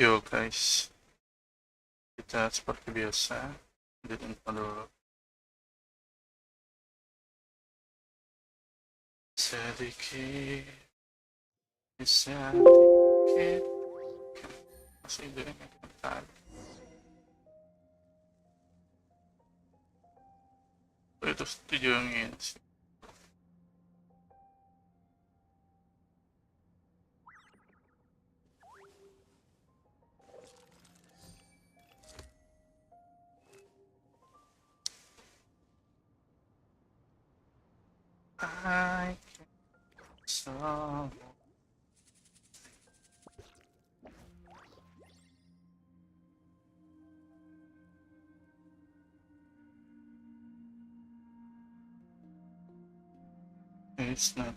Yo guys, kita seperti biasa edit info dulu. Sedikit, sedikit, masih jadi bentar. Itu tujuannya sih. I can solve. It's not.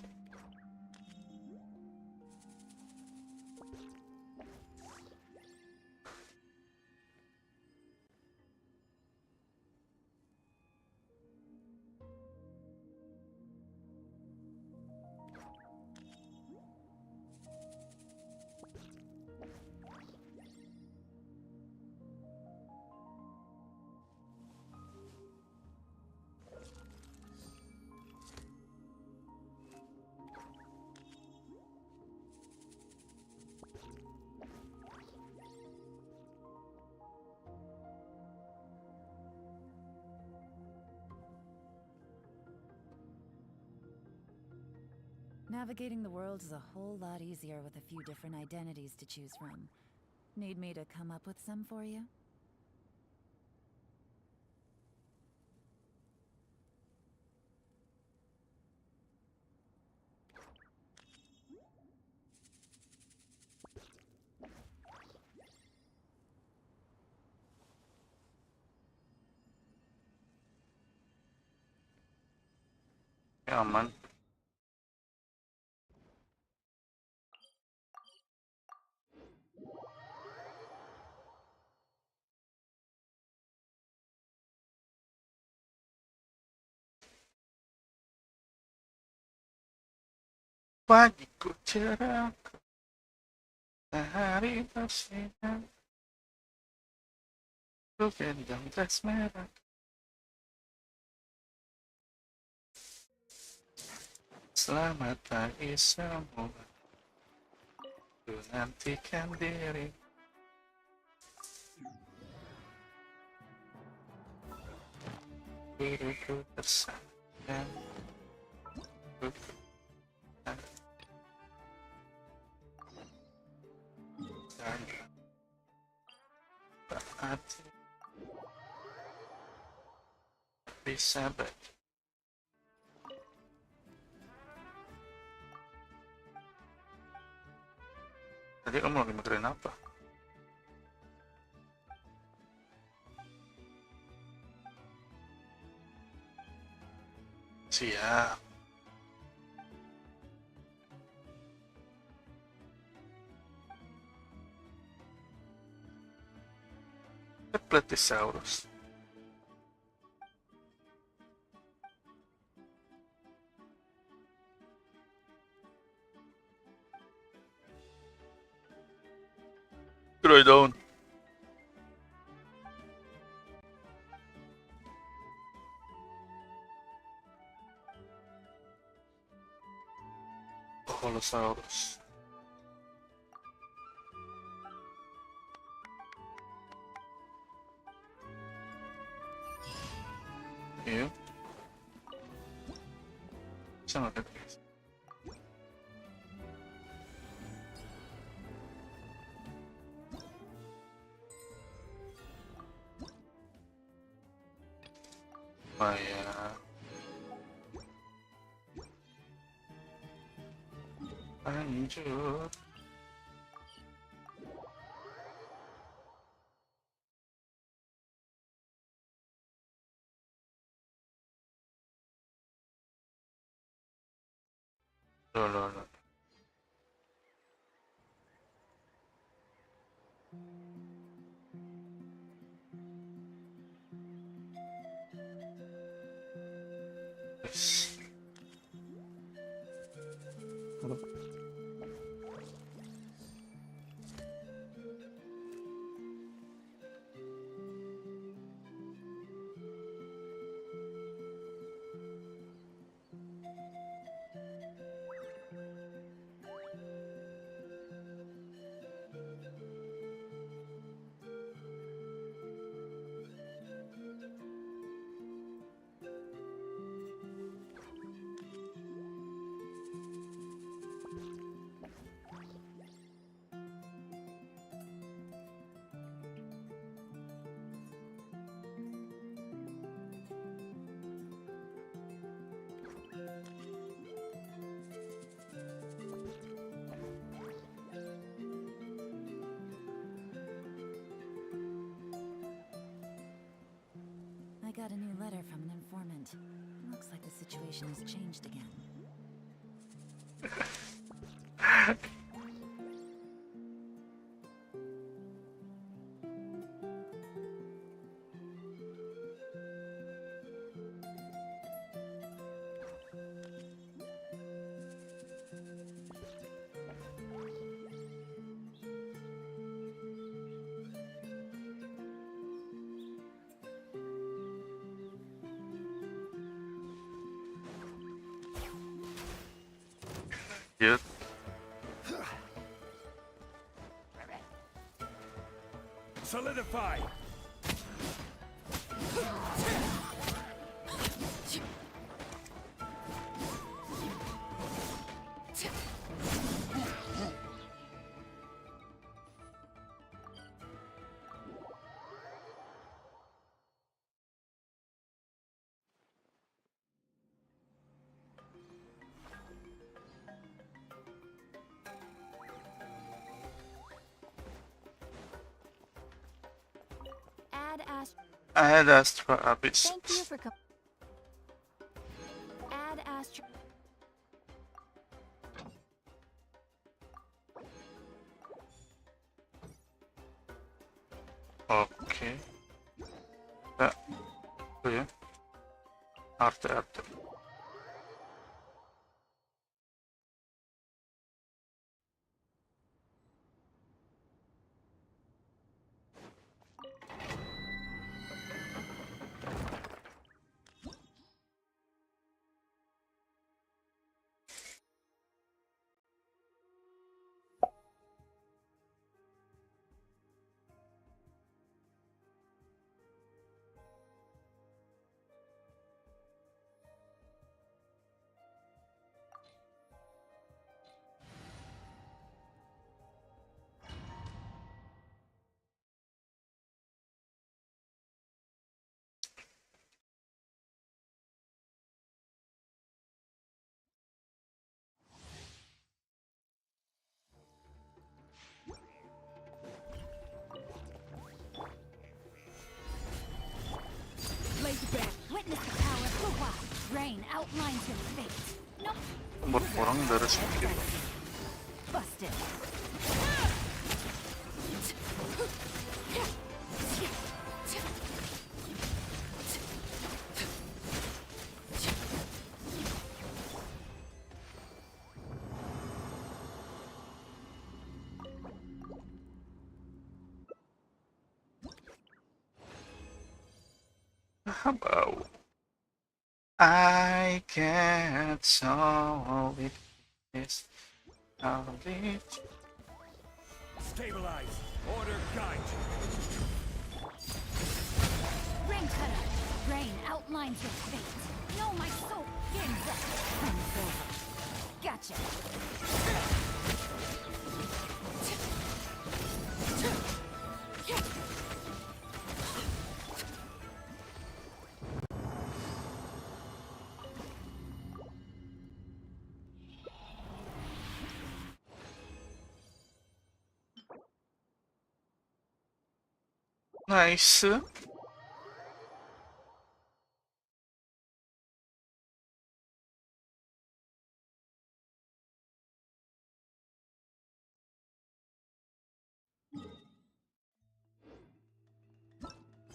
Navigating the world is a whole lot easier with a few different identities to choose from. Need me to come up with some for you? Ya aman. Pagiku cerah, hari bersinar, ku gendong jas merah. Selamat pagi semua, ku nantikan diri. Diriku tersayang, ku dan berarti bisa baca. Tadi kamu lagi mikirin apa? Siap. Pletisaurus. Groydon. Holosaurus. Iya. Bisa nggak guys? Lumayan. Lanjut. Loh. Yes. different. Looks like the situation has changed again. Cute. Solidify! I had asked for Abis. Thank you for Add Astro. Oke. Ya. Oh ya. Arte. Witness the power of lupa. Rain outlines your fate. No. Berkurang dari sedikit. Busted. Bau. I can't solve it. Stabilize. Order guide. Rain cutter. Rain outlines your fate. No, my soul. Game's up. Time's over. Gotcha. Nice.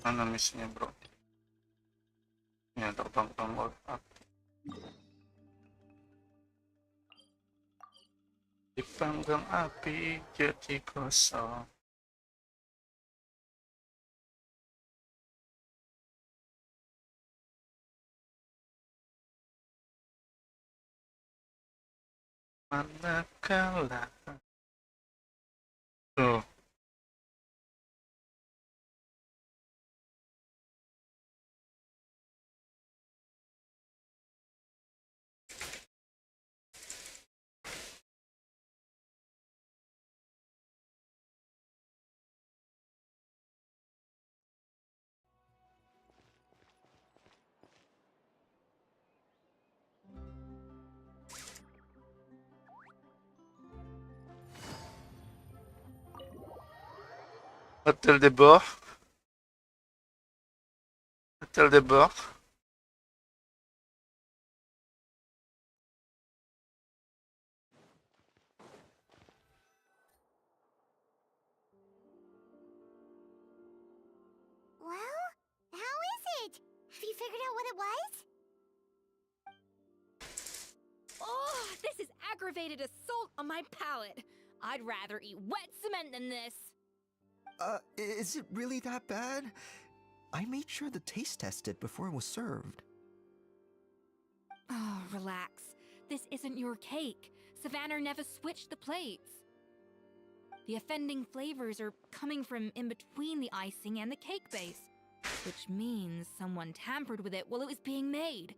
Mana misinya, bro? Ya, terbang-terbang oleh api. Dipanggang api jadi kosong. Manakala. Tuh. Hôtel des bords. Hôtel des bords. figured out what it was? Oh, this is aggravated assault on my palate. I'd rather eat wet cement than this. Is it really that bad? I made sure to taste test it before it was served. Oh, relax. This isn't your cake. Savannah never switched the plates. The offending flavors are coming from in between the icing and the cake base, which means someone tampered with it while it was being made.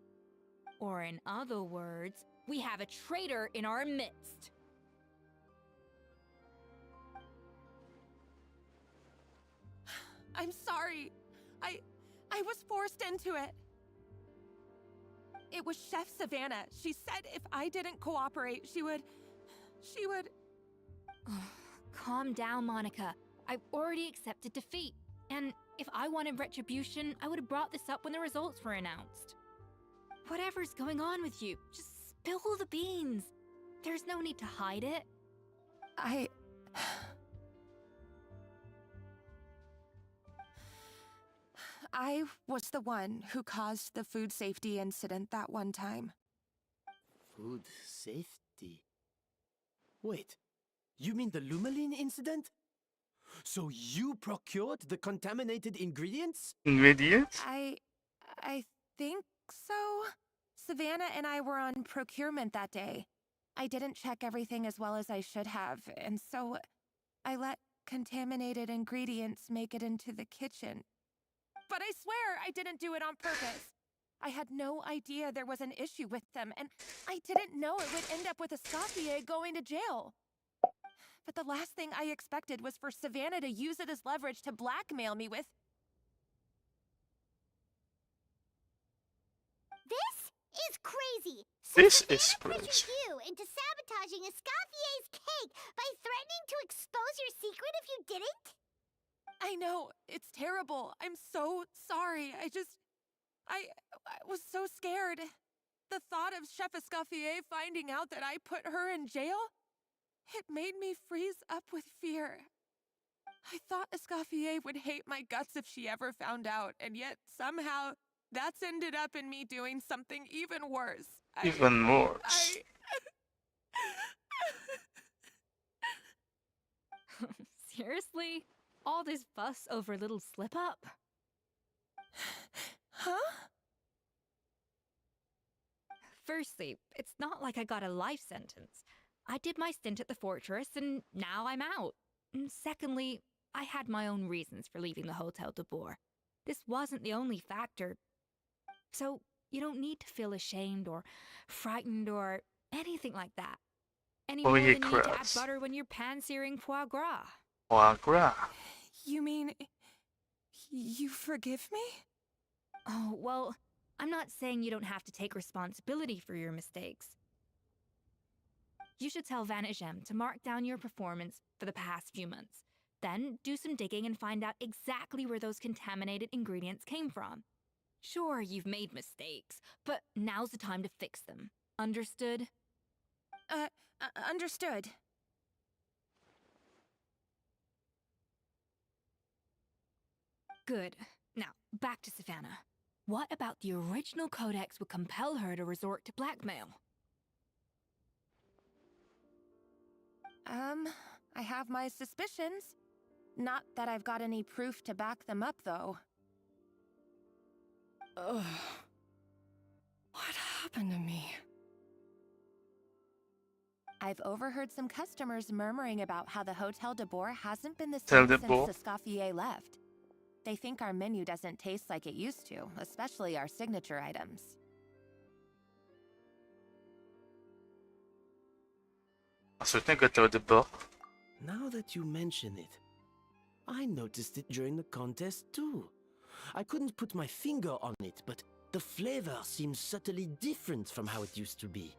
Or in other words, we have a traitor in our midst. I'm sorry. I was forced into it. It was Chef Savannah. She said if I didn't cooperate, she would... Calm down, Monica. I've already accepted defeat. And if I wanted retribution, I would have brought this up when the results were announced. Whatever's going on with you, just spill the beans. There's no need to hide it. I was the one who caused the food safety incident that one time. Food safety? Wait, you mean the Lumaline incident? So you procured the contaminated ingredients? Ingredients? I think so. Savannah and I were on procurement that day. I didn't check everything as well as I should have, and so I let contaminated ingredients make it into the kitchen. But I swear I didn't do it on purpose. I had no idea there was an issue with them, and I didn't know it would end up with Escoffier going to jail. But the last thing I expected was for Savannah to use it as leverage to blackmail me with... This is crazy! This Savannah is crazy. pressured you into sabotaging Escoffier's cake by threatening to expose your secret if you didn't? I know, it's terrible. I'm so sorry. I was so scared. The thought of Chef Escoffier finding out that I put her in jail, it made me freeze up with fear. I thought Escoffier would hate my guts if she ever found out, and yet somehow that's ended up in me doing something even worse. Even worse. Seriously? All this fuss over a little slip-up? Huh? Firstly, it's not like I got a life sentence. I did my stint at the fortress, and now I'm out. And secondly, I had my own reasons for leaving the Hotel de Boer. This wasn't the only factor. So, you don't need to feel ashamed or frightened or anything like that. Any more than you need to add butter when you're pan-searing foie gras. Foie gras. You mean... you forgive me? Oh, well, I'm not saying you don't have to take responsibility for your mistakes. You should tell Vanagem to mark down your performance for the past few months. Then do some digging and find out exactly where those contaminated ingredients came from. Sure, you've made mistakes, but now's the time to fix them. Understood? Understood. Good. Now, back to Savannah. What about the original codex would compel her to resort to blackmail? I have my suspicions. Not that I've got any proof to back them up, though. Ugh. What happened to me? I've overheard some customers murmuring about how the Hotel de Boer hasn't been the same since Escoffier left. They think our menu doesn't taste like it used to, especially our signature items. Assolutamente Hotel de Boer. Now that you mention it, I noticed it during the contest too. I couldn't put my finger on it, but the flavor seems subtly different from how it used to be.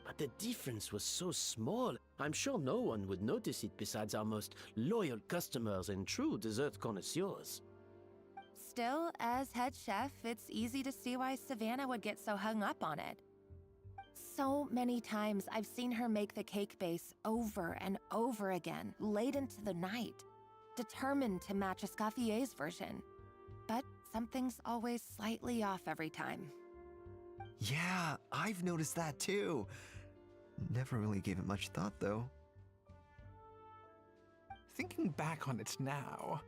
But the difference was so small, I'm sure no one would notice it besides our most loyal customers and true dessert connoisseurs. Still, as head chef, it's easy to see why Savannah would get so hung up on it. So many times I've seen her make the cake base over and over again, late into the night, determined to match Escoffier's version. But something's always slightly off every time. Yeah, I've noticed that too. Never really gave it much thought, though. Thinking back on it now,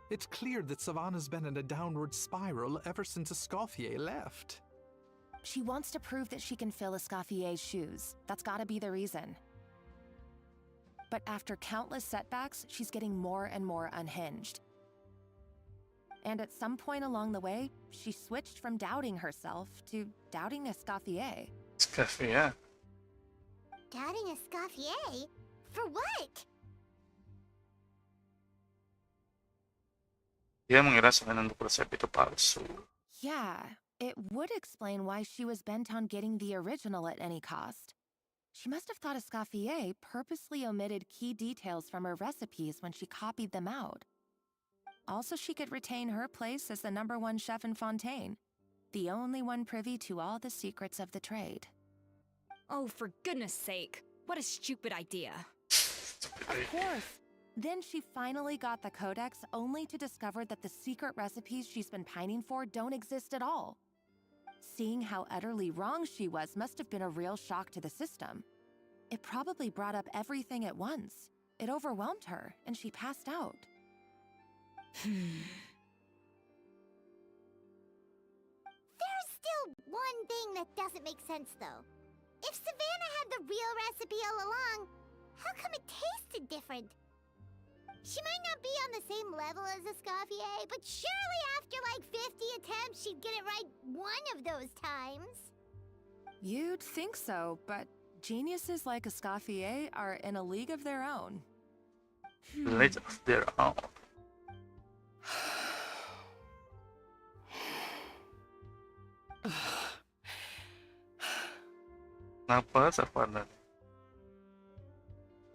it's clear that Savannah's been in a downward spiral ever since Escoffier left. She wants to prove that she can fill Escoffier's shoes. That's gotta be the reason. But after countless setbacks, she's getting more and more unhinged. And at some point along the way, she switched from doubting herself to doubting Escoffier. Escoffier. Doubting Escoffier? For what? Dia mengira Savannah untuk resep itu palsu. Yeah, it would explain why she was bent on getting the original at any cost. She must have thought Escoffier purposely omitted key details from her recipes when she copied them out. Also, she could retain her place as the #1 chef in Fontaine, the only one privy to all the secrets of the trade. Oh, for goodness sake. What a stupid idea. Of course. Then she finally got the codex only to discover that the secret recipes she's been pining for don't exist at all. Seeing how utterly wrong she was must have been a real shock to the system. It probably brought up everything at once. It overwhelmed her, and she passed out. There's still one thing that doesn't make sense, though. If Savannah had the real recipe all along, how come it tasted different? She might not be on the same level as Escoffier, but surely after like 50 attempts, she'd get it right one of those times. You'd think so, but geniuses like Escoffier are in a league of their own. League of their own. Kenapa Savannah?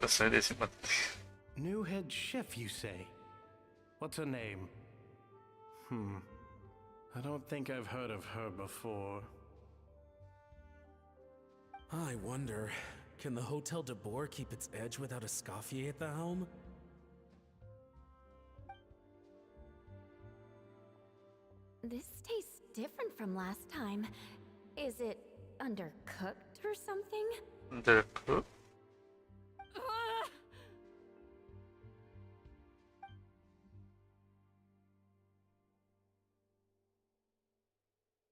Selesai dia simpan. New head chef, you say? What's her name? I don't think I've heard of her before. I wonder, can the Hotel de Boer keep its edge without Escoffier at the helm? This tastes different from last time. Is it undercooked or something? Undercooked?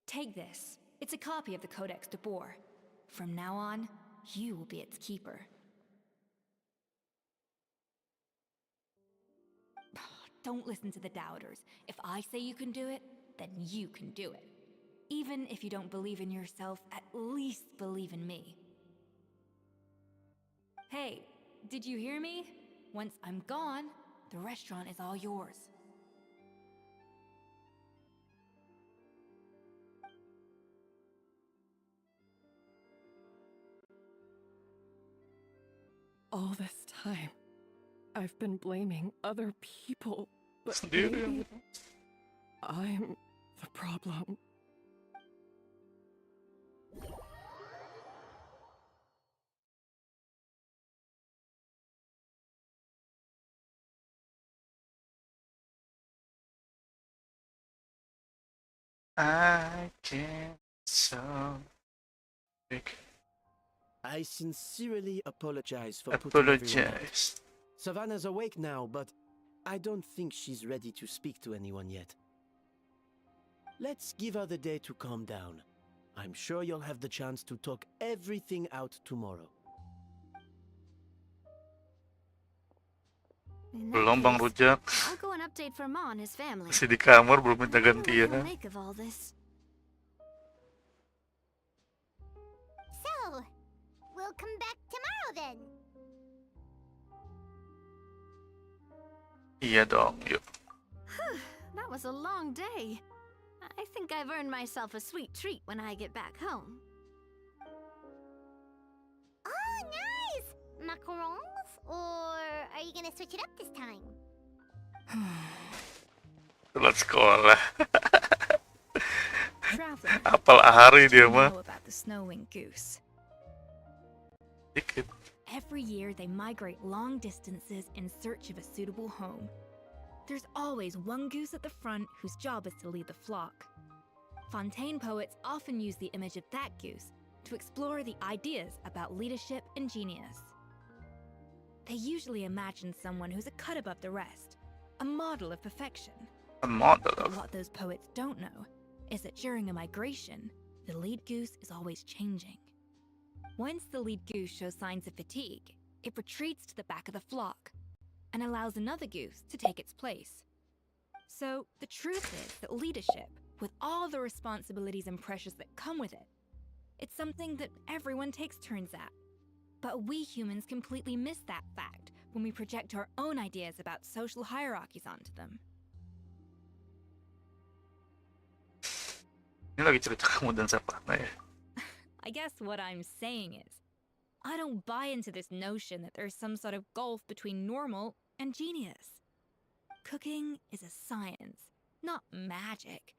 Take this. It's a copy of the Codex de Boer. From now on, you will be its keeper. Don't listen to the doubters. If I say you can do it, then you can do it. Even if you don't believe in yourself, at least believe in me. Hey, did you hear me? Once I'm gone, the restaurant is all yours. All this time, I've been blaming other people, but Sendiri. maybe I'm the problem. I can't so big. I sincerely apologize for putting everyone out. Apologize. Savannah's awake now, but I don't think she's ready to speak to anyone yet. Let's give her the day to calm down. I'm sure you'll have the chance to talk everything out tomorrow. In that Belum Bang case, Rujak. I'll go and update for Ma and his family. Masih di kamar belum minta I wonder what he'll gantian. make of all this. So, we'll come back tomorrow then. Iya dong, yuk. That was a long day. I think I've earned myself a sweet treat when I get back home. Oh, nice! Macarons? Or are you gonna switch it up this time? Telat sekolah. Traveler, Apal hari dia you mah. know about the snow-winged goose. Dikit. Every year, they migrate long distances in search of a suitable home. There's always one goose at the front whose job is to lead the flock. Fontaine poets often use the image of that goose to explore the ideas about leadership and genius. They usually imagine someone who's a cut above the rest, a model of perfection. A model But of... what those poets don't know is that during a migration, the lead goose is always changing. Once the lead goose shows signs of fatigue, it retreats to the back of the flock and allows another goose to take its place. So the truth is that leadership, with all the responsibilities and pressures that come with it, it's something that everyone takes turns at. But we humans completely miss that fact when we project our own ideas about social hierarchies onto them. Ini lagi cerita kamu dan Savannah ya? I guess what I'm saying is, I don't buy into this notion that there's some sort of gulf between normal and genius. Cooking is a science, not magic.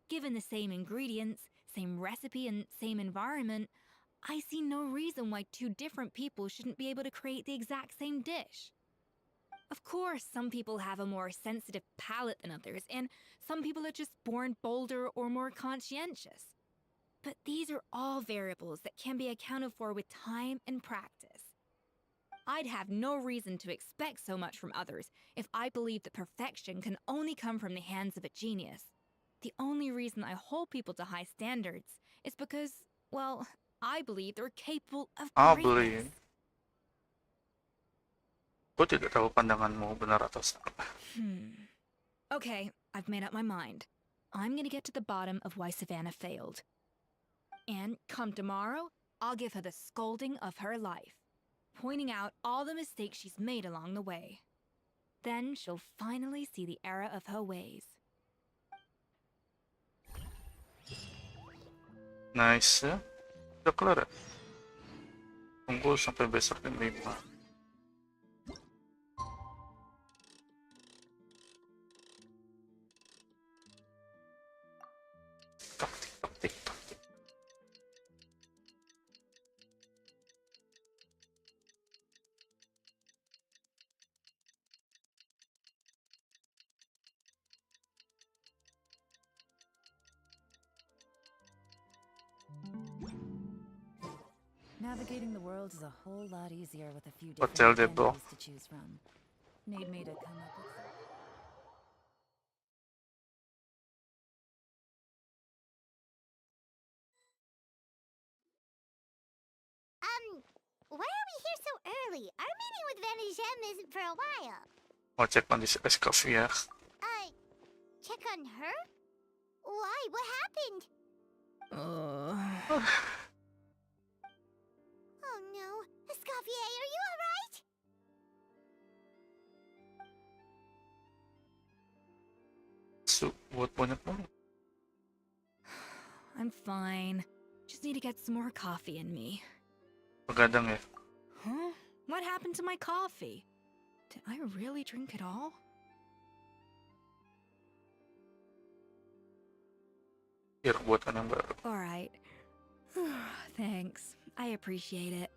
Given the same ingredients, same recipe, and same environment, I see no reason why two different people shouldn't be able to create the exact same dish. Of course, some people have a more sensitive palate than others, and some people are just born bolder or more conscientious. But these are all variables that can be accounted for with time and practice. I'd have no reason to expect so much from others if I believed that perfection can only come from the hands of a genius. The only reason I hold people to high standards is because, well, I believe they're capable of greatness. Aku tidak tahu pandanganmu benar atau salah. Okay, I've made up my mind. I'm gonna get to the bottom of why Savannah failed. And come tomorrow, I'll give her the scolding of her life, pointing out all the mistakes she's made along the way. Then she'll finally see the error of her ways. Nice ya. Udah kelar ya? Tunggu sampai besok jam 5. Taktik. Navigating the world is a whole lot easier with a few Hotel different de Beau. identities to choose from. Need me to come up with some... Why are we here so early? Our meeting with Mediashare isn't for a while. Mau cek kondisi Escoffier ya. Check on her? Why? What happened? Oh no. Escoffier, are you alright? Buat banyak banget. I'm fine. Just need to get some more coffee in me. Begadang ya. Huh? What happened to my coffee? Did I really drink it all? Biar buatan yang baru. Alright. Thanks. I appreciate it.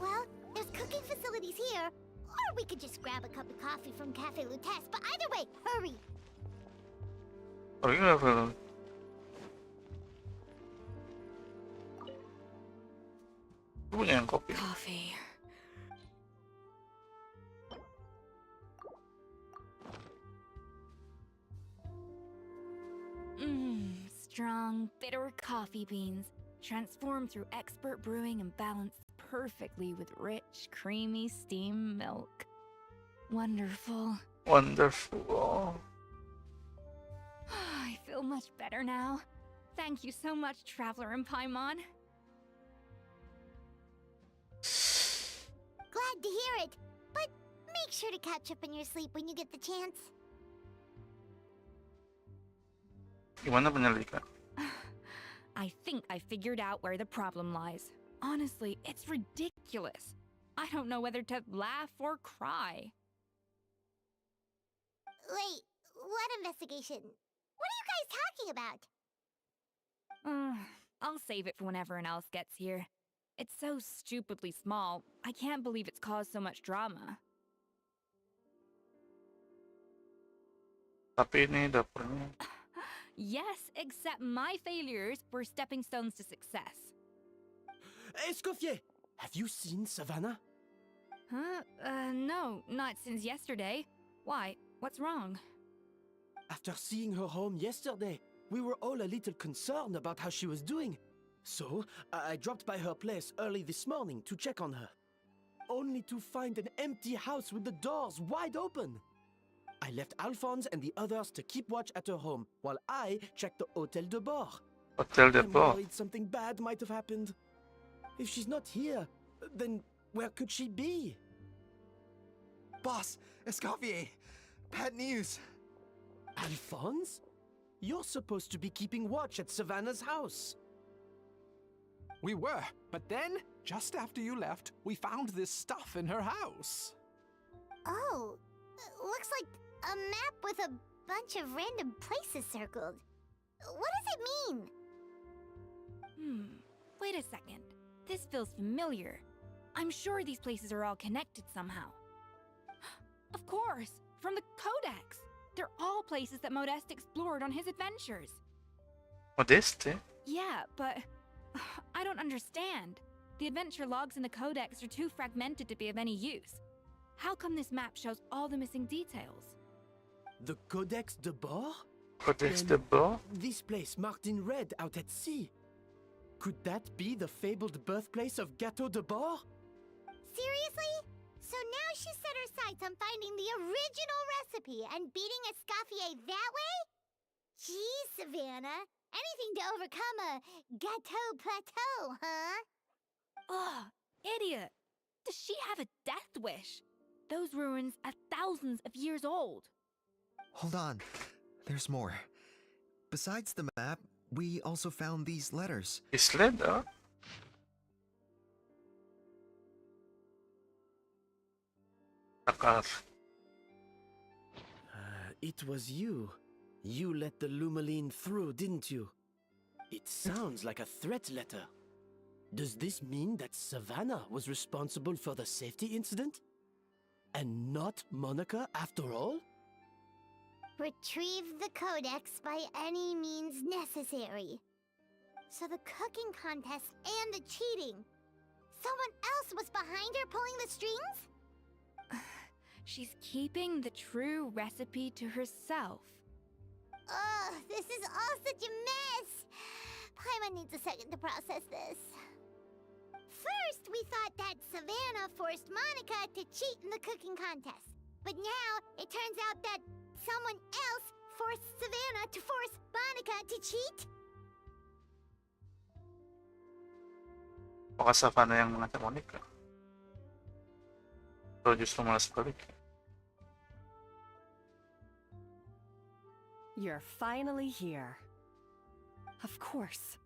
Well, there's cooking facilities here. Or we could just grab a cup of coffee from Cafe Lutece. But either way, hurry. Oh iya, film. Aku punya yang kopi. Coffee. Strong, bitter coffee beans, transformed through expert brewing and balanced perfectly with rich, creamy steam milk. Wonderful. Wonderful. I feel much better now. Thank you so much, Traveler and Paimon. Glad to hear it. But make sure to catch up on your sleep when you get the chance. Gimana penyelidikan? I think I figured out where the problem lies. Honestly, it's ridiculous. I don't know whether to laugh or cry. Wait, what investigation? What are you guys talking about? I'll save it for when everyone else gets here. It's so stupidly small. I can't believe it's caused so much drama. Tapi ini dapurnya. Yes, except my failures were stepping stones to success. Escoffier, have you seen Savannah? Huh? No, not since yesterday. Why? What's wrong? After seeing her home yesterday, we were all a little concerned about how she was doing. So, I dropped by her place early this morning to check on her. Only to find an empty house with the doors wide open. I left Alphonse and the others to keep watch at her home, while I checked the Hôtel de Bord. Hotel de I'm Bord. worried something bad might have happened. If she's not here, then where could she be? Boss, Escoffier, bad news. Alphonse? You're supposed to be keeping watch at Savannah's house. We were, but then, just after you left, we found this stuff in her house. Oh, looks like a map with a bunch of random places circled. What does it mean? Wait a second. This feels familiar. I'm sure these places are all connected somehow. Of course, from the Codex. They're all places that Modeste explored on his adventures. Modeste? Yeah, but I don't understand. The adventure logs in the Codex are too fragmented to be of any use. How come this map shows all the missing details? The Codex de Bord? Codex de Bord? This place marked in red out at sea. Could that be the fabled birthplace of Gâteau de Bord? Seriously? So now she set her sights on finding the original recipe and beating Escoffier that way? Geez, Savannah. Anything to overcome a gâteau plateau, huh? Ugh, idiot! Does she have a death wish? Those ruins are thousands of years old. Hold on. There's more. Besides the map, we also found these letters. Is letter? Akar. It was you. You let the Lumaline through, didn't you? It sounds like a threat letter. Does this mean that Savannah was responsible for the safety incident? And not Monica after all? Retrieve the Codex by any means necessary. So the cooking contest and the cheating. Someone else was behind her pulling the strings? She's keeping the true recipe to herself. Ugh, this is all such a mess. Paimon needs a second to process this. First, we thought that Savannah forced Monica to cheat in the cooking contest. But now, it turns out that someone else forced Savannah to force Monica to cheat? Apakah Savannah yang mengajak Monica? Atau justru malah sebaliknya? You're finally here. Of course.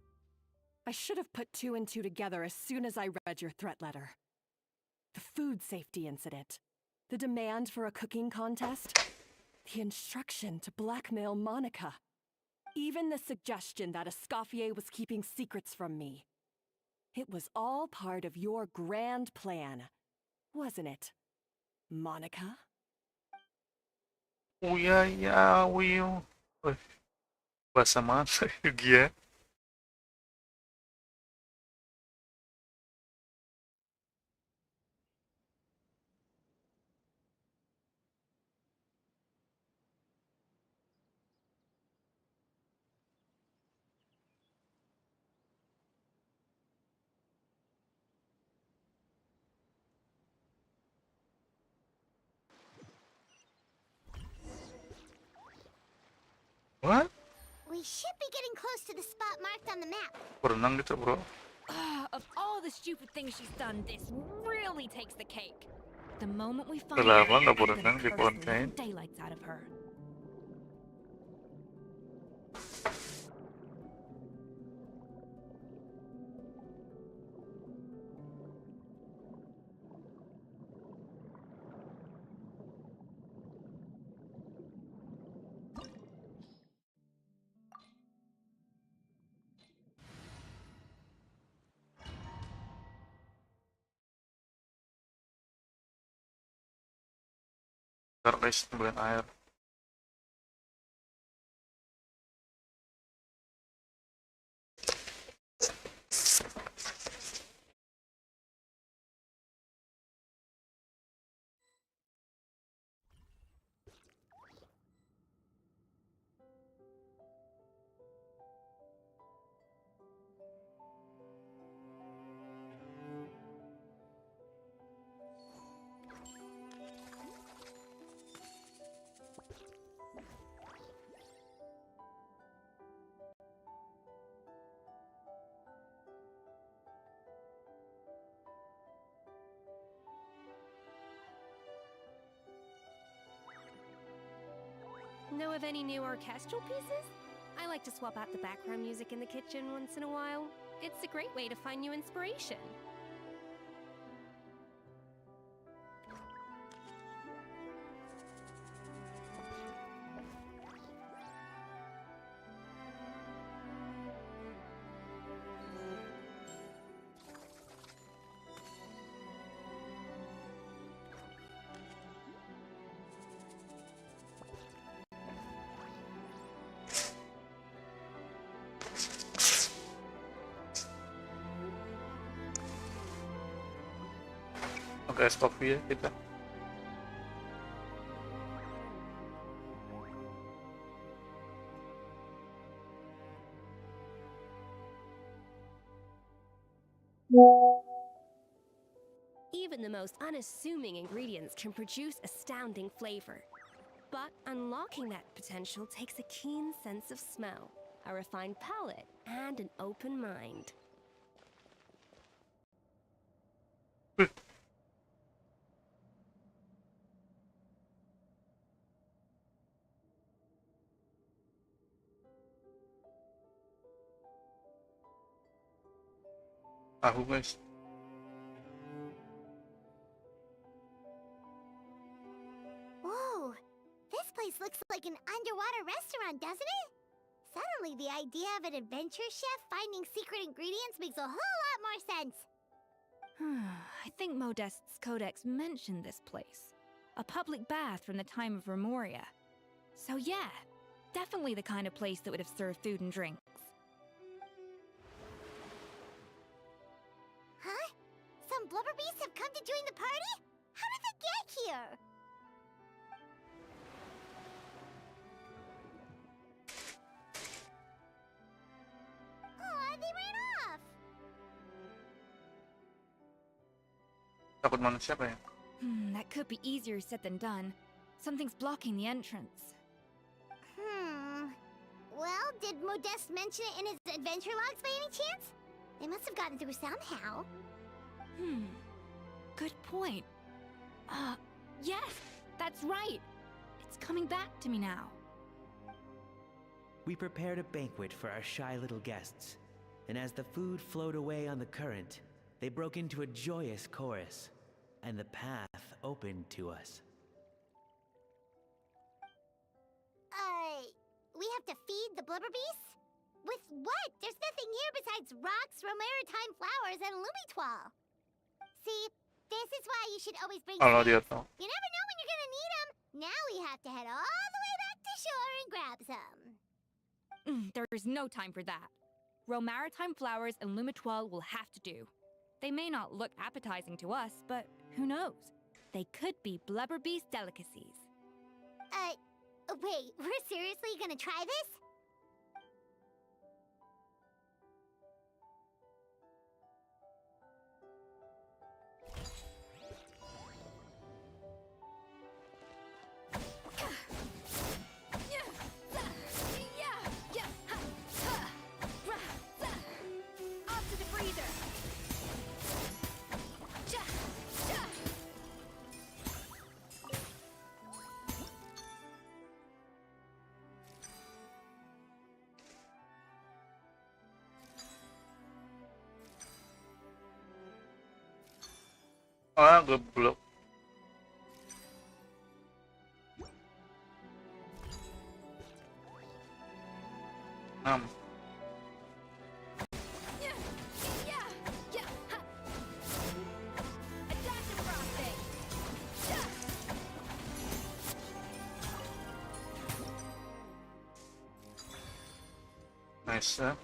I should have put two and two together as soon as I read your threat letter. The food safety incident. The demand for a cooking contest. The instruction to blackmail Monica. Even the suggestion that Escoffier was keeping secrets from me. It was all part of your grand plan, wasn't it, Monica? Uya ya wiu. Bahasa mana ya? What? We should be getting close to the spot marked on the map. Berenang gitu, bro. Of all the stupid things she's done, this really takes the cake. The moment we find Udah lama her, nggak I'm gonna berenang di curse pohon the kain. daylights out of her. Ntar guys, temuin air. Know of any new orchestral pieces? I like to swap out the background music in the kitchen once in a while. It's a great way to find new inspiration. Oke, stop ya kita. Even the most unassuming ingredients can produce astounding flavor. But unlocking that potential takes a keen sense of smell, a refined palate, and an open mind. Tahu guys. Whoa, this place looks like an underwater restaurant, doesn't it? Suddenly, the idea of an adventure chef finding secret ingredients makes a whole lot more sense. I think Modest's codex mentioned this place. A public bath from the time of Remoria. So yeah, definitely the kind of place that would have served food and drinks. Huh? Some blubber beasts have come to join the party? How did they get here? Aw, they ran off! Takut manusia apa ya? That could be easier said than done. Something's blocking the entrance. Well, did Modeste mention it in his adventure logs by any chance? They must have gotten through somehow. Good point. Yes, that's right. It's coming back to me now. We prepared a banquet for our shy little guests, and as the food flowed away on the current, they broke into a joyous chorus, and the path opened to us. We have to feed the blubber beasts? With what? There's nothing here besides rocks, romaritime flowers, and lumitwal. See, this is why you should always bring Kalau snacks. dia tahu. You never know when you're gonna need them. Now we have to head all the way back to shore and grab some. There's no time for that. Romaritime flowers and lumitwal will have to do. They may not look appetizing to us, but who knows? They could be blubber beast delicacies. Wait, we're seriously gonna try this? Off to the freezer! Geblok. Nice. Ya.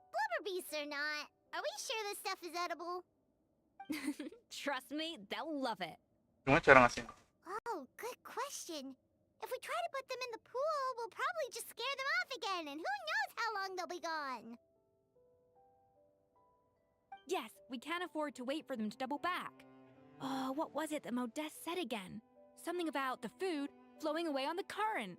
Blubber beasts or not, are we sure this stuff is edible? Trust me, they'll love it. Gimana cara ngasihnya? Oh, good question. If we try to put them in the pool, we'll probably just scare them off again, and who knows how long they'll be gone. Yes, we can't afford to wait for them to double back. Oh, what was it that Modeste said again? Something about the food flowing away on the current.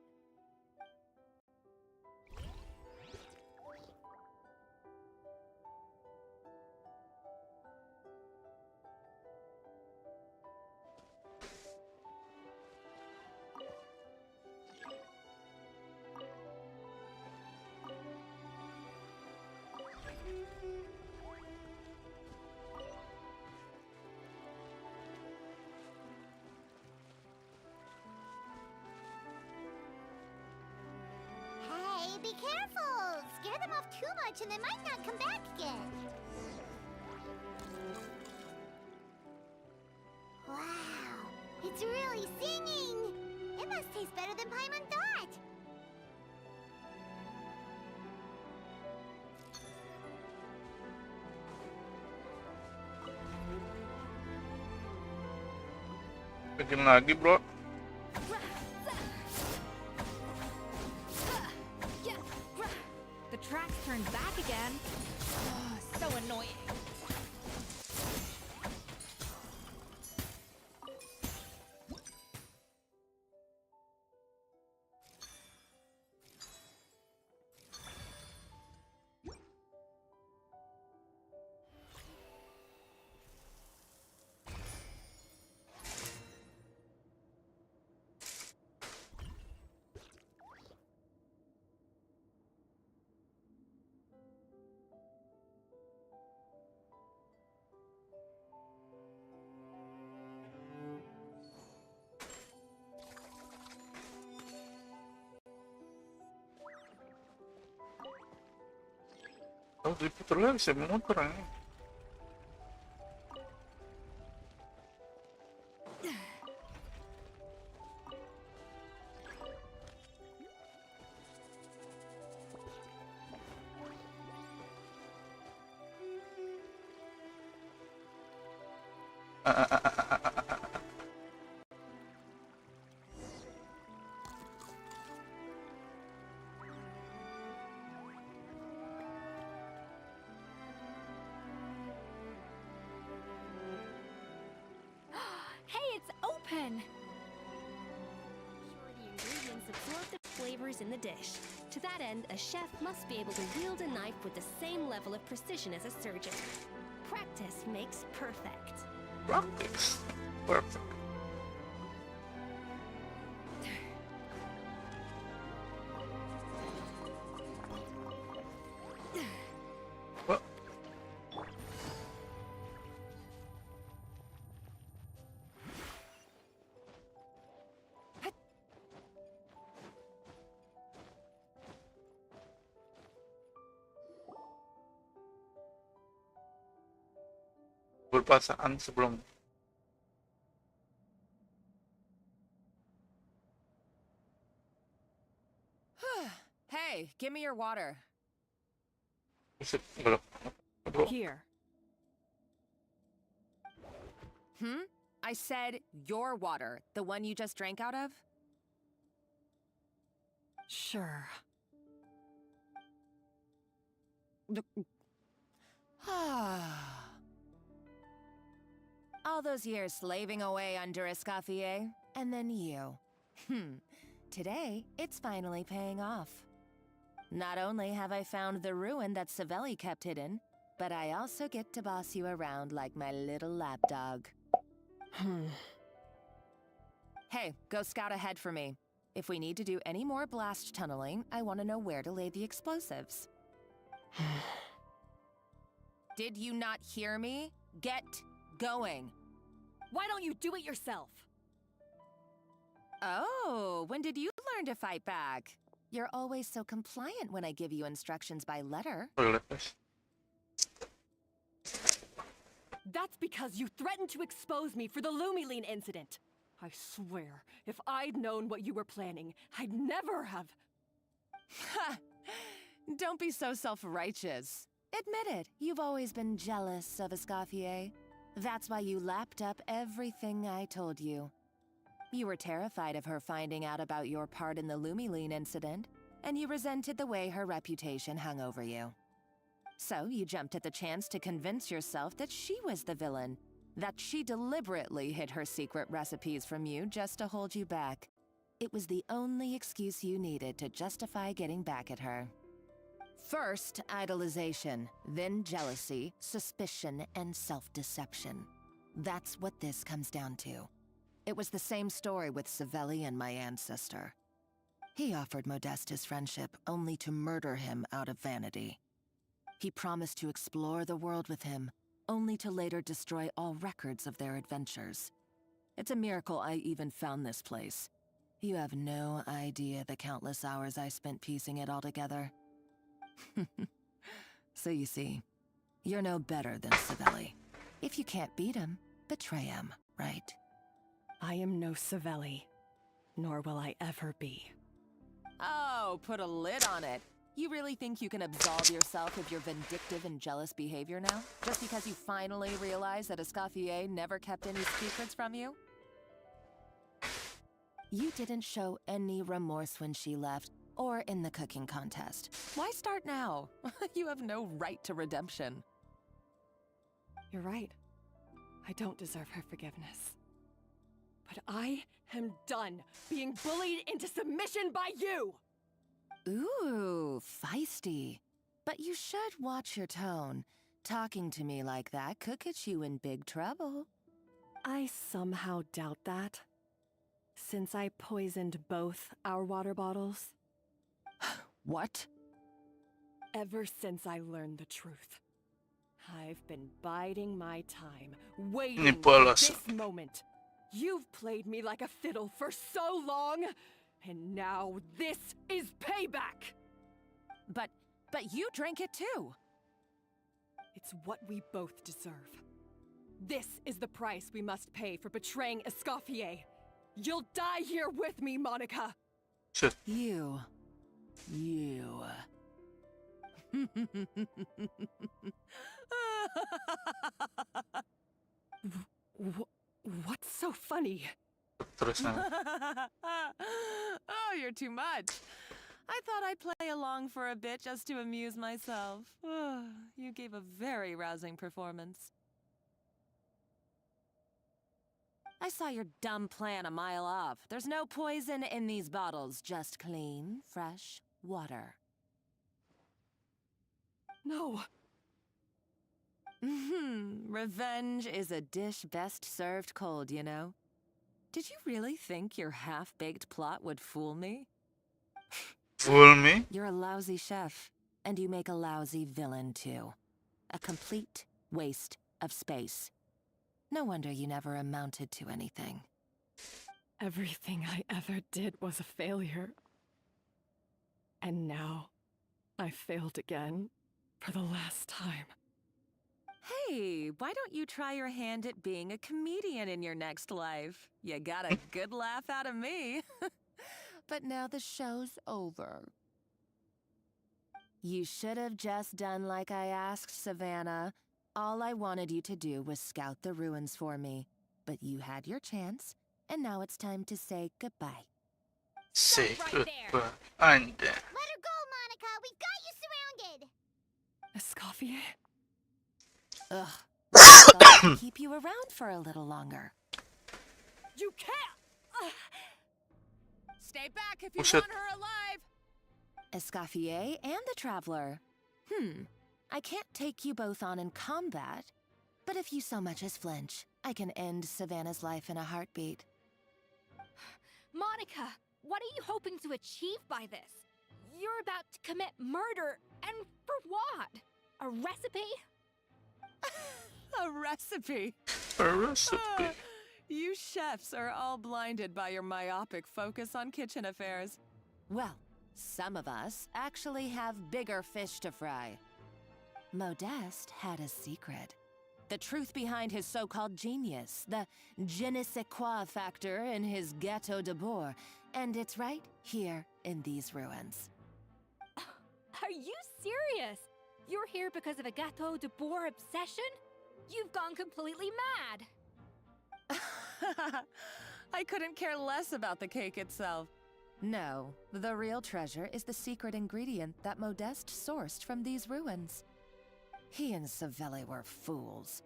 Hey, be careful! Scare them off too much and they might not come back again. Wow, it's really singing! It must taste better than Paimon thought! Bikin lagi, bro. The tracks turned back again. Oh, so annoying. Oh, diputer lagi, saya muter ini. Hey, it's open! Sure the ingredients absorb the flavors in the dish. To that end, a chef must be able to wield a knife with the same level of precision as a surgeon. Practice makes perfect. Practice. Perfect. What? Berpasangan sebelum Hey, give me your water. belum. Bro. Here. I said your water, the one you just drank out of? Sure. All those years slaving away under Escoffier, and then you. Today, it's finally paying off. Not only have I found the ruin that Savelli kept hidden, but I also get to boss you around like my little lapdog. Hey, go scout ahead for me. If we need to do any more blast tunneling, I want to know where to lay the explosives. Did you not hear me? Get going. Why don't you do it yourself? Oh, when did you learn to fight back? You're always so compliant when I give you instructions by letter. That's because you threatened to expose me for the Lumiline incident. I swear, if I'd known what you were planning, I'd never have... Ha! Don't be so self-righteous. Admit it, you've always been jealous of Escoffier. That's why you lapped up everything I told you. You were terrified of her finding out about your part in the Lumiline incident, and you resented the way her reputation hung over you. So you jumped at the chance to convince yourself that she was the villain, that she deliberately hid her secret recipes from you just to hold you back. It was the only excuse you needed to justify getting back at her. First, idolization, then jealousy, suspicion, and self-deception. That's what this comes down to. It was the same story with Savelli and my ancestor. He offered Modeste his friendship only to murder him out of vanity. He promised to explore the world with him, only to later destroy all records of their adventures. It's a miracle I even found this place. You have no idea the countless hours I spent piecing it all together. So you see, you're no better than Savelli. If you can't beat him, betray him, right? I am no Savelli, nor will I ever be. Oh, put a lid on it. You really think you can absolve yourself of your vindictive and jealous behavior now? Just because you finally realize that Escoffier never kept any secrets from you? You didn't show any remorse when she left, or in the cooking contest. Why start now? You have no right to redemption. You're right. I don't deserve her forgiveness. But I am done being bullied into submission by you! Ooh, feisty. But you should watch your tone. Talking to me like that could get you in big trouble. I somehow doubt that. Since I poisoned both our water bottles. What? Ever since I learned the truth, I've been biding my time, waiting for this moment. You've played me like a fiddle for so long, and now this is payback! But you drank it too! It's what we both deserve. This is the price we must pay for betraying Escoffier. You'll die here with me, Monica! Shit. You. What's so funny? Oh, you're too much. I thought I'd play along for a bit just to amuse myself. You gave a very rousing performance. I saw your dumb plan a mile off. There's no poison in these bottles, just clean, fresh water. No. Revenge is a dish best served cold, you know? Did you really think your half-baked plot would fool me? Fool me? You're a lousy chef, and you make a lousy villain, too. A complete waste of space. No wonder you never amounted to anything. Everything I ever did was a failure. And now, I failed again, for the last time. Hey, why don't you try your hand at being a comedian in your next life? You got a good laugh out of me. But now the show's over. You should have just done like I asked, Savannah. All I wanted you to do was scout the ruins for me. But you had your chance, and now it's time to say goodbye. Say goodbye. And Let her go, Monica! We've got you surrounded! Escoffier? Ugh. I thought I'd keep you around for a little longer. You can't! Stay back if you want her alive! Escoffier and the Traveler. I can't take you both on in combat, but if you so much as flinch, I can end Savannah's life in a heartbeat. Monica, what are you hoping to achieve by this? You're about to commit murder, and for what? A recipe? A recipe? A recipe? You chefs are all blinded by your myopic focus on kitchen affairs. Well, Some of us actually have bigger fish to fry. Modeste had a secret. The truth behind his so-called genius, the je ne sais quoi factor in his Gâteau de Bourg, and it's right here in these ruins. Are you serious? You're here because of a Gâteau de Bourg obsession? You've gone completely mad! I couldn't care less about the cake itself. No, the real treasure is the secret ingredient that Modeste sourced from these ruins. He and Savelli were fools.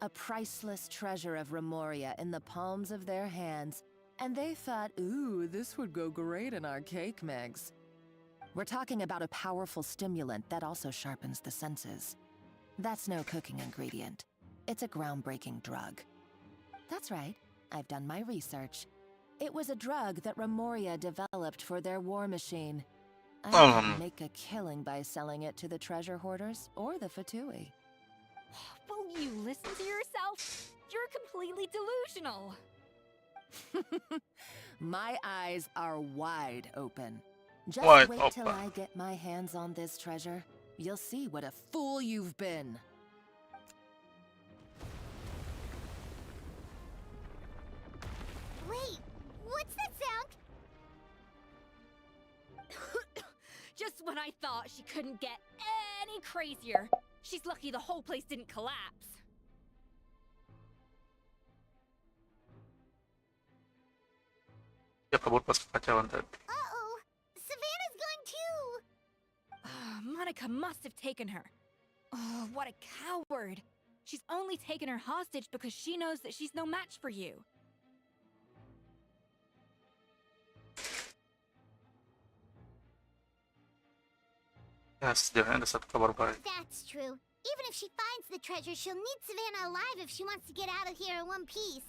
A priceless treasure of Remoria in the palms of their hands, and they thought, ooh, this would go great in our cake mix. We're talking about a powerful stimulant that also sharpens the senses. That's no cooking ingredient. It's a groundbreaking drug. That's right, I've done my research. It was a drug that Remoria developed for their war machine. I can make a killing by selling it to the treasure hoarders or the Fatui. Will you listen to yourself? You're completely delusional. My eyes are wide open. Just Wide wait till open. I get my hands on this treasure. You'll see what a fool you've been. Wait, what's that sound? Just when I thought she couldn't get any crazier. She's lucky the whole place didn't collapse. Dia kabur pas kekacauan tadi. Uh-oh, Savannah's gone too! Monica must have taken her. Oh, what a coward. She's only taken her hostage because she knows that she's no match for you. Ya, setidaknya ada satu kabar baik. That's true. Even if she finds the treasure, she'll need Savannah alive if she wants to get out of here in one piece.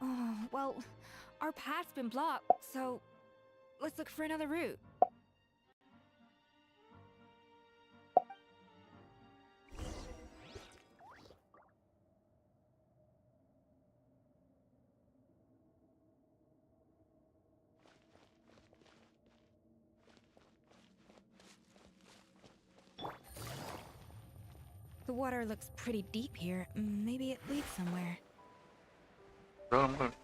Oh, well, our path's been blocked, so let's look for another route. The water looks pretty deep here. Maybe it leads somewhere. Dalam kali.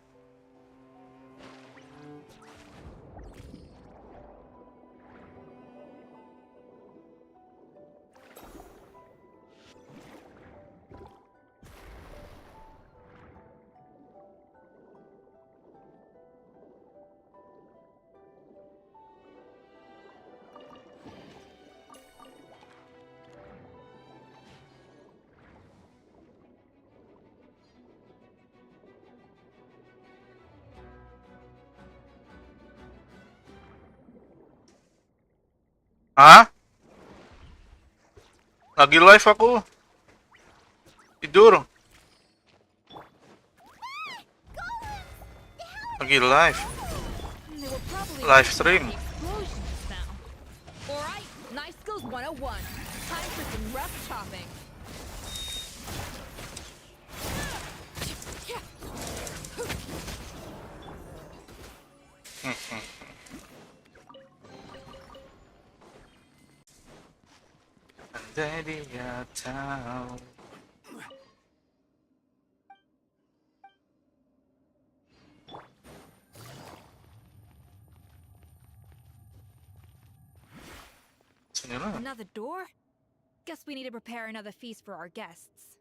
Hah? Lagi live aku. Tidur. Lagi live. Live stream. Alright, Knife Skills 101. Time for some rough chopping. Andai dia tahu. Another door? Guess we need to prepare another feast for our guests.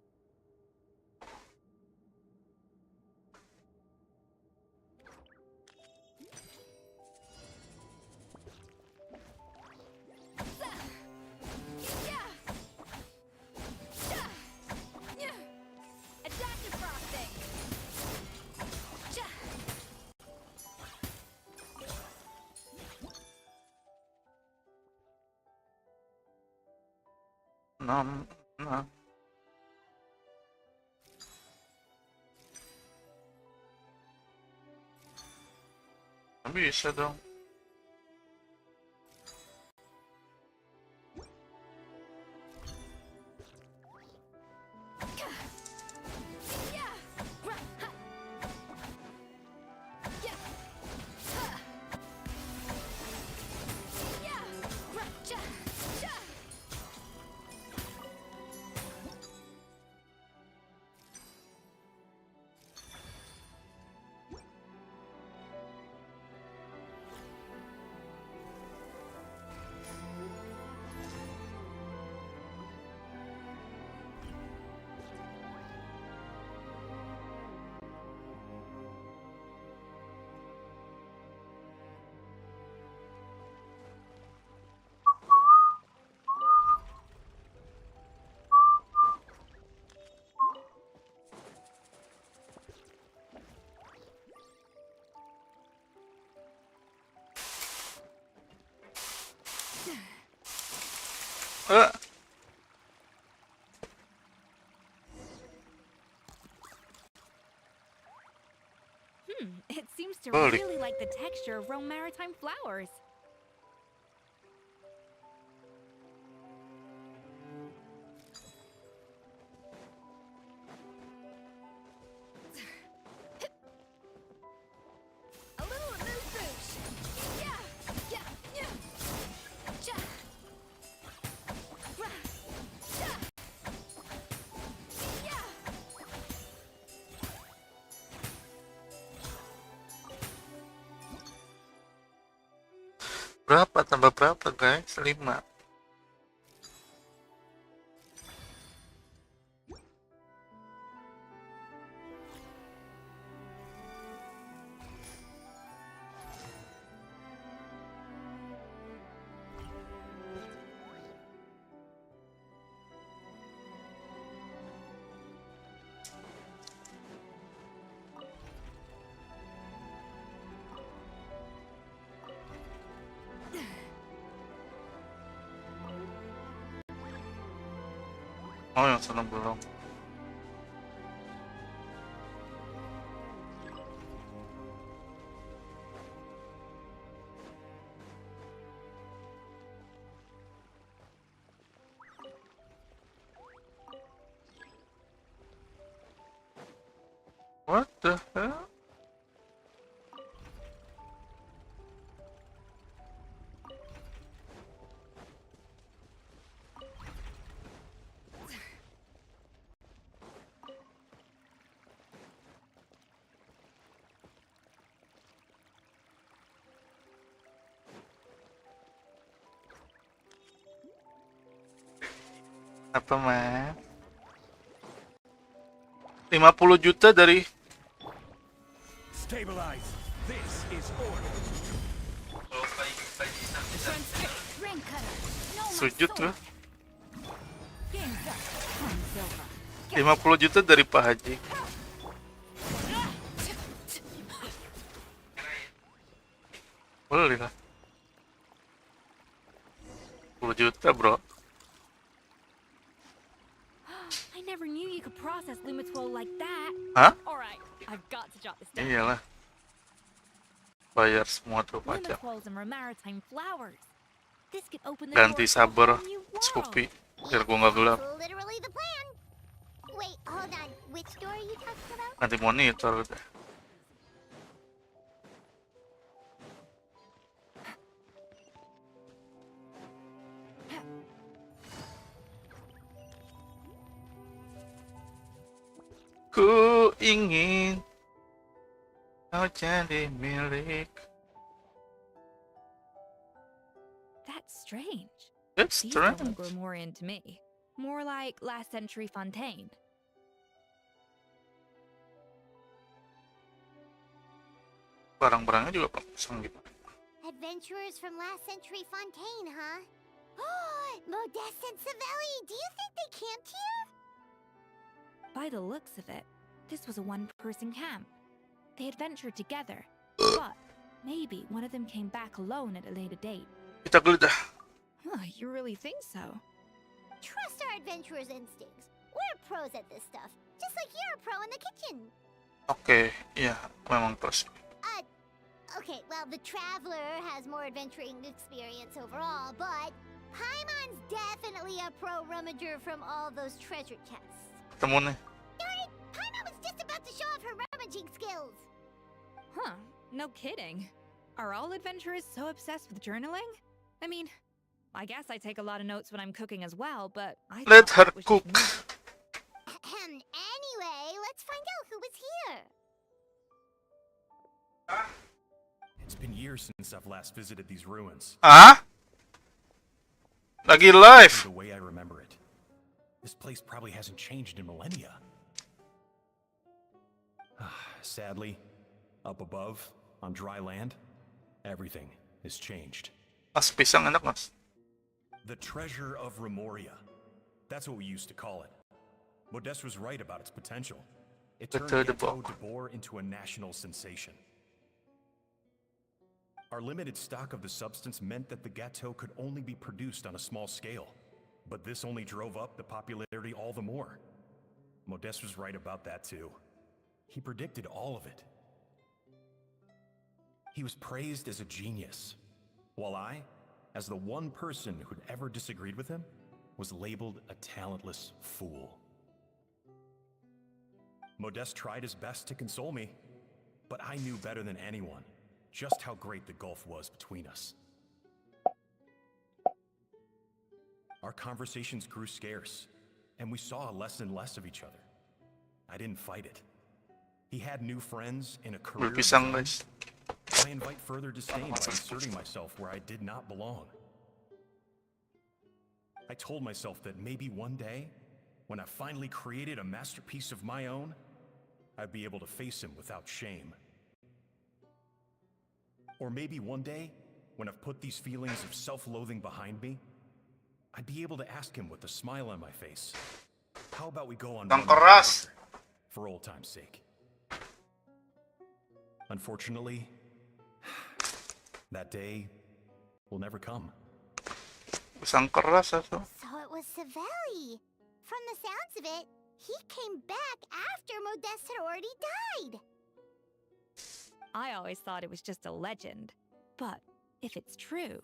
Nam. Bisa dong. It seems to Balik. really like the texture of Rome maritime flowers. A little amuse bouche. Yeah, yeah, yeah. Ja. Ra. Ja. Yeah. Berapa tambah berapa guys? 5. Oh yang sana belum. What the hell? Apa mah? 50 juta dari Stabilize. This is order. Ring cutter. No more sujud tuh. sword. Game's up. Time's over. 50 juta dari Pak Haji. Boleh lah. 10 juta bro. I never knew you could process Lumitwol like that. Hah? Alright, I've got to jot this down. Iyalah. Bayar semua tuh pajak. Lumitwols and maritime flowers. This could open the Ganti door to a sabar whole new world. Scoopy biar gua nggak gelap. Literally the plan. Wait, hold on. Which door are you talking about? Nanti monitor udah. Ku ingin kau jadi milik. That's strange. That's These strange. don't grow more into me. More like last century Fontaine. Barang-barangnya juga pasang gitu. Adventurers from last century Fontaine, huh? Modeste and Savelli, do you think they camped here? By the looks of it, this was a one-person camp. They adventured together, but maybe one of them came back alone at a later date. Kita geledah. Huh, you really think so? Trust our adventurers' instincts. We're pros at this stuff, just like you're a pro in the kitchen. Oke, iya, memang terus. Okay, well, the Traveler has more adventuring experience overall, but Paimon's definitely a pro rummager from all those treasure chests. Ketemu nih. Darn it! Paimon was just about to show off her rummaging skills! Huh, no kidding. Are all adventurers so obsessed with journaling? I mean, I guess I take a lot of notes when I'm cooking as well, but I Let her thought that was just cook. me. Anyway, let's find out who was here. It's been years since I've last visited these ruins. Ah? Lagi live. The way I remember it. This place probably hasn't changed in millennia. Sadly, up above, on dry land, everything has changed. Mas pisang enak mas. The treasure of Remoria. That's what we used to call it. Modeste was right about its potential. It turned Betul, Ghetto Debo. de Boer into a national sensation. Our limited stock of the substance meant that the gâteau could only be produced on a small scale. But this only drove up the popularity all the more. Modeste was right about that too. He predicted all of it. He was praised as a genius, while I, as the one person who'd ever disagreed with him, was labeled a talentless fool. Modeste tried his best to console me, but I knew better than anyone just how great the gulf was between us. Our conversations grew scarce, and we saw less and less of each other. I didn't fight it. He had new friends in a career of his Berpisang own. guys. I invite further disdain by inserting myself where I did not belong. I told myself that maybe one day, when I finally created a masterpiece of my own, I'd be able to face him without shame. Or maybe one day, when I've put these feelings of self-loathing behind me, I'd be able to ask him with a smile on my face, how about we go on Ang one more keras. adventure, for old time's sake? Unfortunately, that day will never come. Isang keras ito. So it was Savelli. From the sounds of it, he came back after Modeste had already died. I always thought it was just a legend. But if it's true,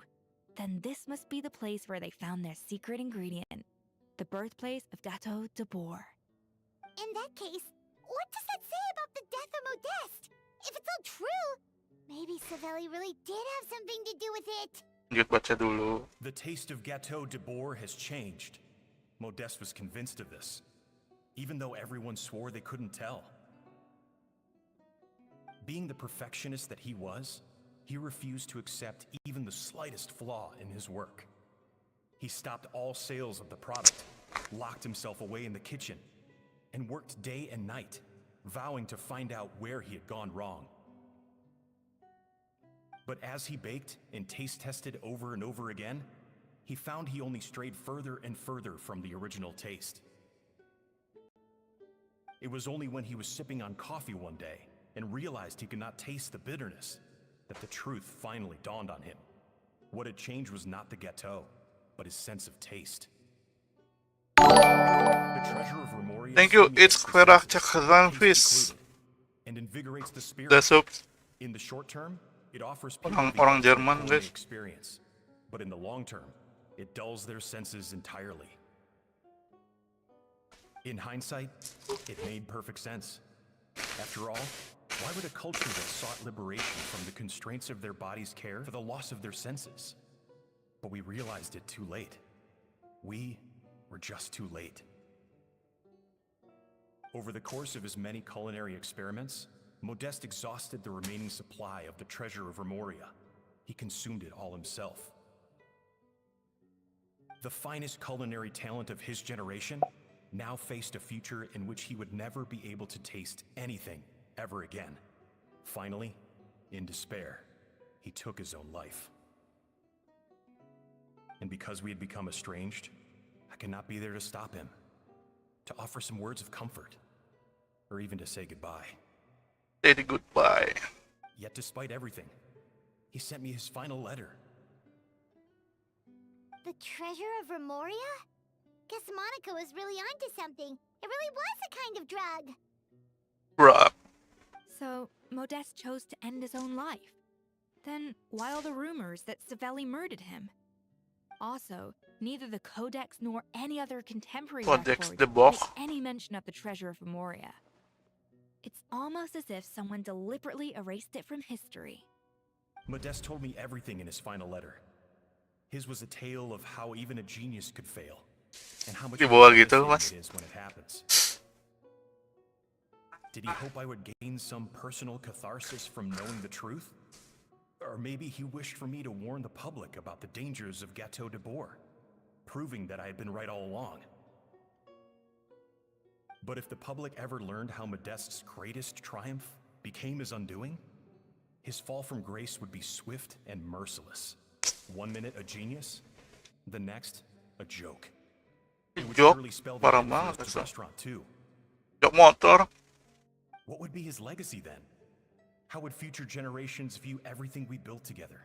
then this must be the place where they found their secret ingredient, the birthplace of Dato de Boer. In that case, what does that say about the death of Modeste? If it's all true, maybe Savelli really did have something to do with it. Lanjut baca dulu. The taste of Gâteau de Boer has changed. Modeste was convinced of this, even though everyone swore they couldn't tell. Being the perfectionist that he was, he refused to accept even the slightest flaw in his work. He stopped all sales of the product, locked himself away in the kitchen, and worked day and night, vowing to find out where he had gone wrong. But as he baked and taste tested over and over again, he found he only strayed further and further from the original taste. It was only when he was sipping on coffee one day and realized he could not taste the bitterness that the truth finally dawned on him. What had changed was not the gâteau, but his sense of taste. The treasure of Remoria Thank you. It's stimulates the Keluarga senses, Jangan taste included, and invigorates the spirit. The soup. In the short term, it offers people Orang the orang ultimate Jerman culinary guys. experience, but in the long term, it dulls their senses entirely. In hindsight, it made perfect sense. After all, why would a culture that sought liberation from the constraints of their bodies care for the loss of their senses? But we realized it too late. We were just too late. Over the course of his many culinary experiments, Modeste exhausted the remaining supply of the treasure of Remoria. He consumed it all himself. The finest culinary talent of his generation now faced a future in which he would never be able to taste anything ever again. Finally, in despair, he took his own life. And because we had become estranged, I could not be there to stop him, to offer some words of comfort, or even to say goodbye. Say goodbye. Yet despite everything, he sent me his final letter. The treasure of Remoria? Guess Monica was really onto something. It really was a kind of drug. Bruh. So, Modeste chose to end his own life. Then, why all the rumors that Savelli murdered him? Also, neither the Codex nor any other contemporary Codex record de Boer. makes any mention of the treasure of Remoria. It's almost as if someone deliberately erased it from history. Modeste told me everything in his final letter. His was a tale of how even a genius could fail, and how much Dibawa more gitu, devastating Mas. it is when it happens. Did he hope I would gain some personal catharsis from knowing the truth? Or maybe he wished for me to warn the public about the dangers of Gâteau de Boer, proving that I had been right all along. But if the public ever learned how Modeste's greatest triumph became his undoing, his fall from grace would be swift and merciless. 1 minute a genius, the next a joke. It would Joke? surely spell the Parah end for banget his itu. restaurant too. Jok motor. What would be his legacy then? How would future generations view everything we built together?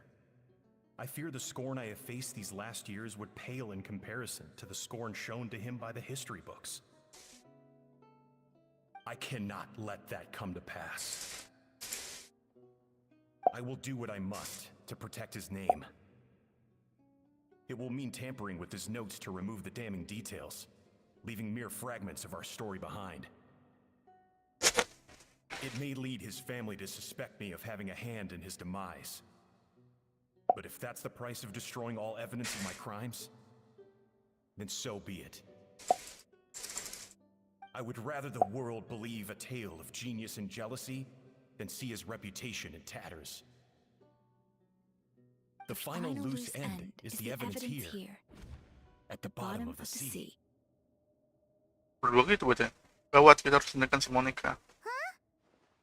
I fear the scorn I have faced these last years would pale in comparison to the scorn shown to him by the history books. I cannot let that come to pass. I will do what I must to protect his name. It will mean tampering with his notes to remove the damning details, leaving mere fragments of our story behind. It may lead his family to suspect me of having a hand in his demise. But if that's the price of destroying all evidence of my crimes, then so be it. I would rather the world believe a tale of genius and jealousy than see his reputation in tatters. The final loose end is the evidence here, at the bottom of the sea. Berdua gitu bocah. Gawat, kita harus tindakan si Monica. Huh?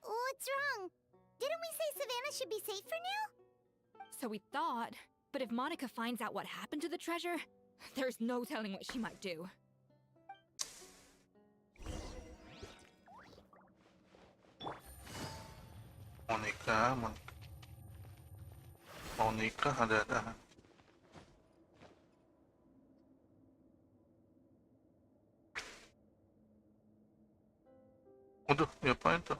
What's wrong? Didn't we say Savannah should be safe for now? So we thought, but if Monica finds out what happened to the treasure, there's no telling what she might do. Monica ada. Waduh, diapain tuh?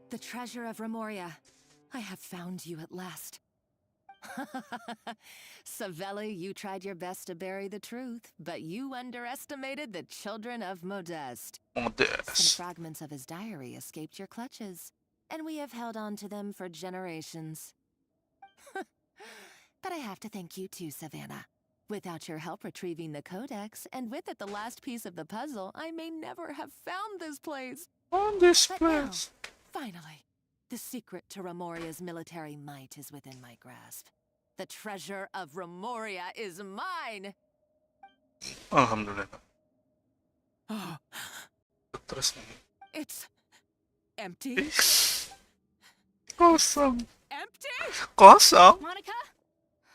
The treasure of Remoria. I have found you at last. Savelli, you tried your best to bury the truth, but you underestimated the children of Modeste. Some fragments of his diary escaped your clutches, and we have held on to them for generations. But I have to thank you too, Savannah. Without your help retrieving the codex, and with it the last piece of the puzzle, I may never have found this place. Now, finally, the secret to Remoria's military might is within my grasp. The treasure of Remoria is mine! Alhamdulillah. Oh. Terus It's empty. Kosong. Empty? Kosong? Monica?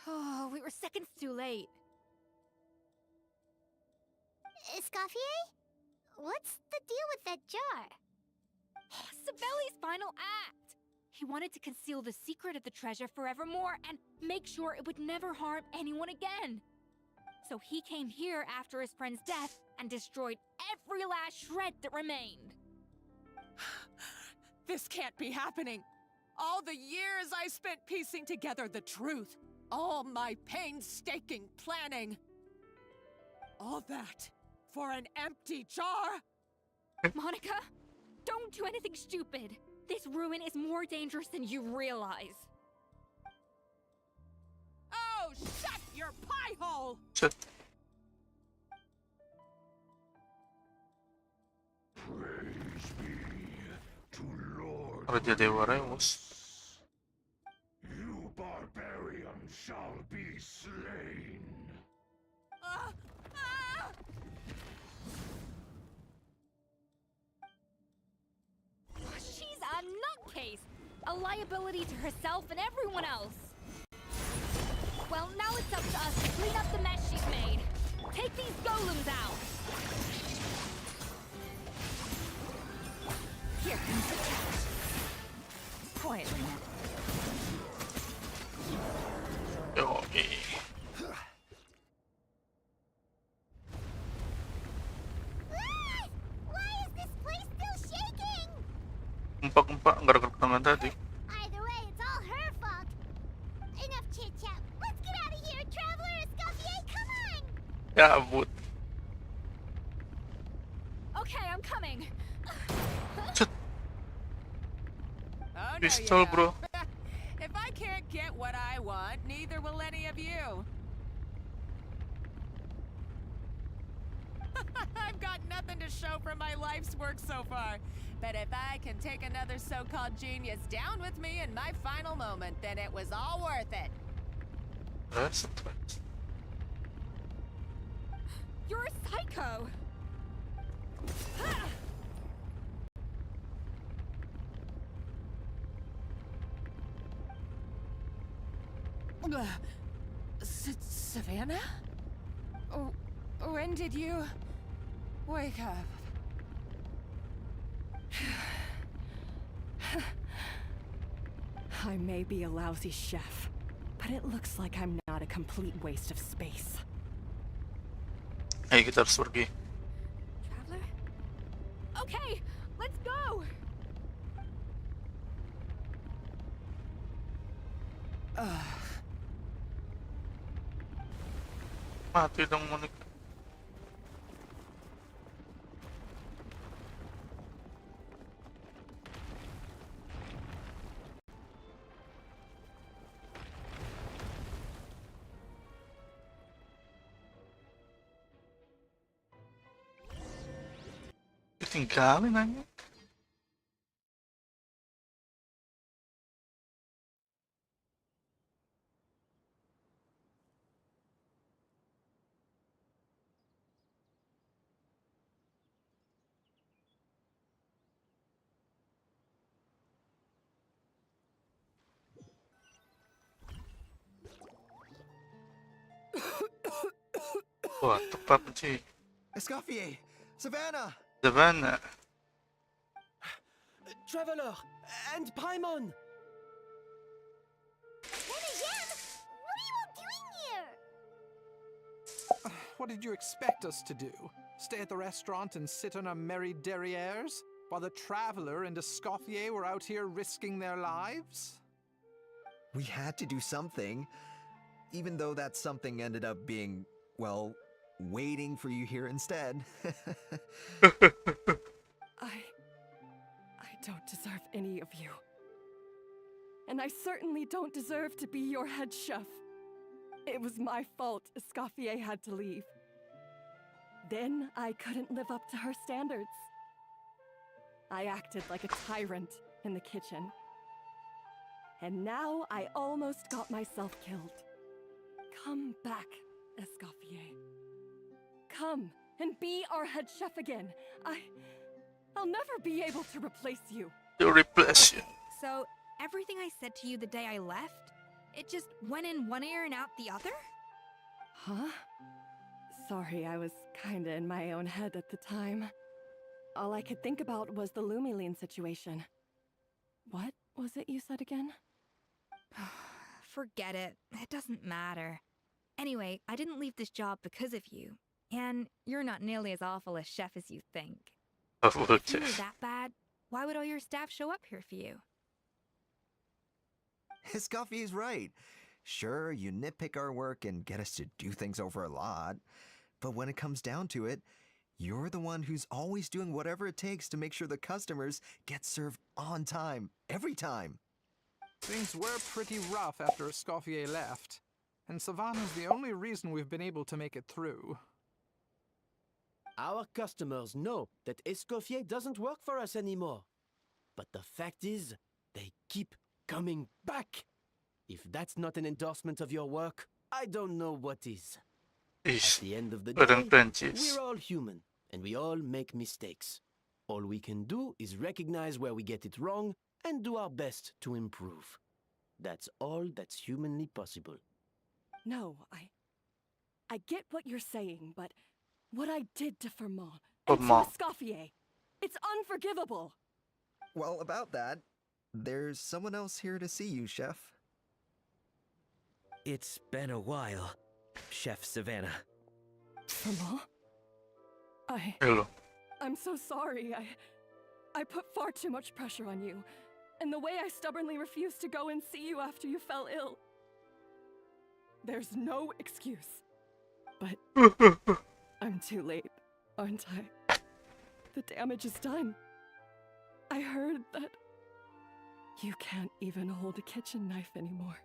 Oh, we were seconds too late. Escoffier? What's the deal with that jar? Savelli's final act! He wanted to conceal the secret of the treasure forevermore and make sure it would never harm anyone again. So he came here after his friend's death and destroyed every last shred that remained. This can't be happening. All the years I spent piecing together the truth. All my painstaking planning. All that for an empty jar? Monica, don't do anything stupid. This ruin is more dangerous than you realize. Oh, shut your pie hole! Shut. Praise be to Lord Raja Dewa Remus. You barbarian shall be slain. She's a nutcase! A liability to herself and everyone else! Well, now it's up to us to clean up the mess she's made. Take these golems out! Here comes the challenge. Quietly now. Why is this place still shaking? Empak-empak gara-gara tangan tadi. Either way, it's all her fault. Enough chit-chat. Let's get out of here, Traveler Escoffier, come on! Ya ampun. Okay, I'm coming. Oh, no, Pistol, you bro. don't. If I can't get what I want, neither will any of you. I've got nothing to show for my life's work so far. But if I can take another so-called genius down with me in my final moment, then it was all worth it. That's a twist. You're a psycho! Savannah? Oh, when did you wake up? I may be a lousy chef, but it looks like I'm not a complete waste of space. Ayo kita harus pergi. Traveler? Okay, let's go! Mati dong Monica. Ditinggalin aja. Wah, tepat sih. Escoffier! Savannah! Savannah. Traveler! And Paimon! Mediashare! What are you all doing here? What did you expect us to do? Stay at the restaurant and sit on our merry derrieres? While the Traveler and Escoffier were out here risking their lives? We had to do something. Even though that something ended up being, well, waiting for you here instead. I don't deserve any of you. And I certainly don't deserve to be your head chef. It was my fault Escoffier had to leave. Then I couldn't live up to her standards. I acted like a tyrant in the kitchen. And now I almost got myself killed. Come back, Escoffier. Come and be our head chef again. I'll never be able to replace you. To replace you. So, everything I said to you the day I left, it just went in one ear and out the other? Huh? Sorry, I was kinda in my own head at the time. All I could think about was the Lumiline situation. What was it you said again? Forget it. It doesn't matter. Anyway, I didn't leave this job because of you. And you're not nearly as awful a chef as you think. If you were that bad, why would all your staff show up here for you? Escoffier's right. Sure, you nitpick our work and get us to do things over a lot. But when it comes down to it, you're the one who's always doing whatever it takes to make sure the customers get served on time, every time. Things were pretty rough after Escoffier left. And Savannah's the only reason we've been able to make it through. Our customers know that Escoffier doesn't work for us anymore. But the fact is, they keep coming back. If that's not an endorsement of your work, I don't know what is. At the end of the day, we're all human, and we all make mistakes. All we can do is recognize where we get it wrong and do our best to improve. That's all that's humanly possible. No, I get what you're saying, but what I did to Firmin and to Escoffier, it's unforgivable. Well, about that, there's someone else here to see you, Chef. It's been a while, Chef Savannah. Firmin? Hello. I'm so sorry. I put far too much pressure on you. And the way I stubbornly refused to go and see you after you fell ill. There's no excuse. But I'm too late, aren't I? The damage is done. I heard that you can't even hold a kitchen knife anymore.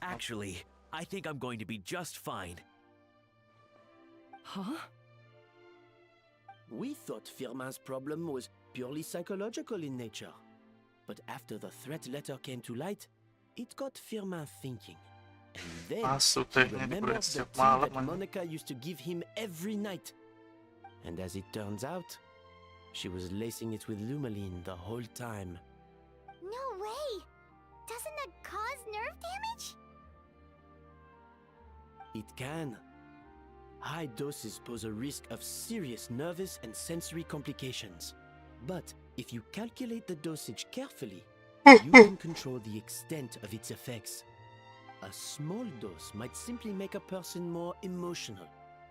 Actually, I think I'm going to be just fine. Huh? We thought Firmin's problem was purely psychological in nature. But after the threat letter came to light, it got Firmin thinking. And then he remembered the tea that Monica used to give him every night. And as it turns out, she was lacing it with Lumiline the whole time. No way! Doesn't that cause nerve damage? It can. High doses pose a risk of serious nervous and sensory complications. But if you calculate the dosage carefully, you can control the extent of its effects. A small dose might simply make a person more emotional,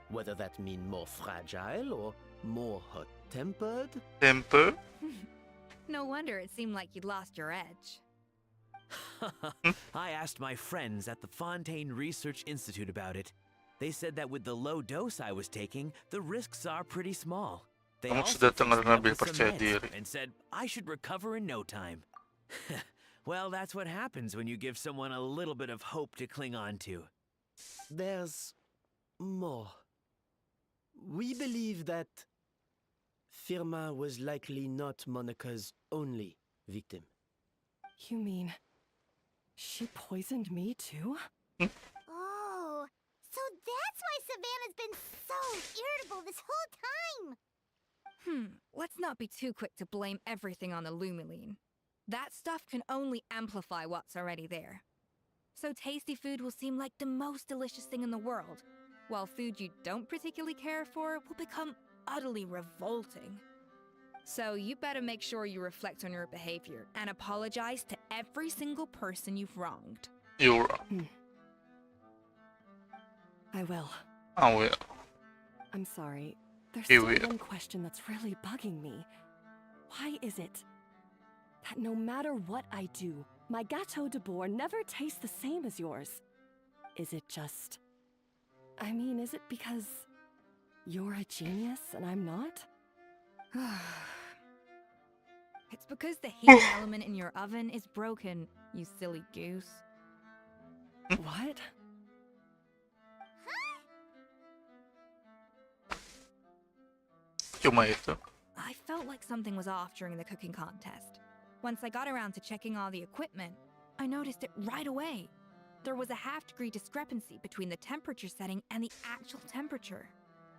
whether that means more fragile or more hot-tempered. Temper? No wonder it seemed like you'd lost your edge. I asked my friends at the Fontaine Research Institute about it. They said that with the low dose I was taking, the risks are pretty small. They Kamu also sudah fixed dengar me up Nabil with some percaya meds diri. and said I should recover in no time. Well, that's what happens when you give someone a little bit of hope to cling on to. There's more. We believe that Firma was likely not Monica's only victim. You mean she poisoned me too? Oh, so that's why Savannah's been so irritable this whole time. Let's not be too quick to blame everything on the Lumiline. That stuff can only amplify what's already there. So tasty food will seem like the most delicious thing in the world, while food you don't particularly care for will become utterly revolting. So you better make sure you reflect on your behavior and apologize to every single person you've wronged. You're wrong. I will. I will. I'm sorry. There's You still will. one question that's really bugging me. Why is it that no matter what I do, my Gâteau de Bourg never tastes the same as yours? Is it just... I mean, is it because you're a genius and I'm not? It's because the heating element in your oven is broken, you silly goose. What? Cuma itu. I felt like something was off during the cooking contest. Once I got around to checking all the equipment, I noticed it right away. There was a half-degree discrepancy between the temperature setting and the actual temperature.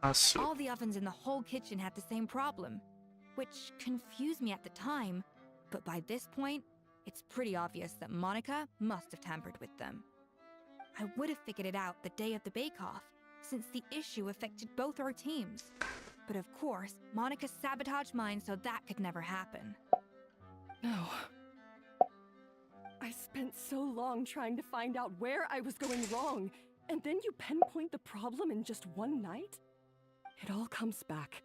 Asu. All the ovens in the whole kitchen had the same problem, which confused me at the time, but by this point, it's pretty obvious that Monica must have tampered with them. I would have figured it out the day of the bake-off, since the issue affected both our teams. But of course, Monica sabotaged mine so that could never happen. No. I spent so long trying to find out where I was going wrong, and then you pinpoint the problem in just one night? It all comes back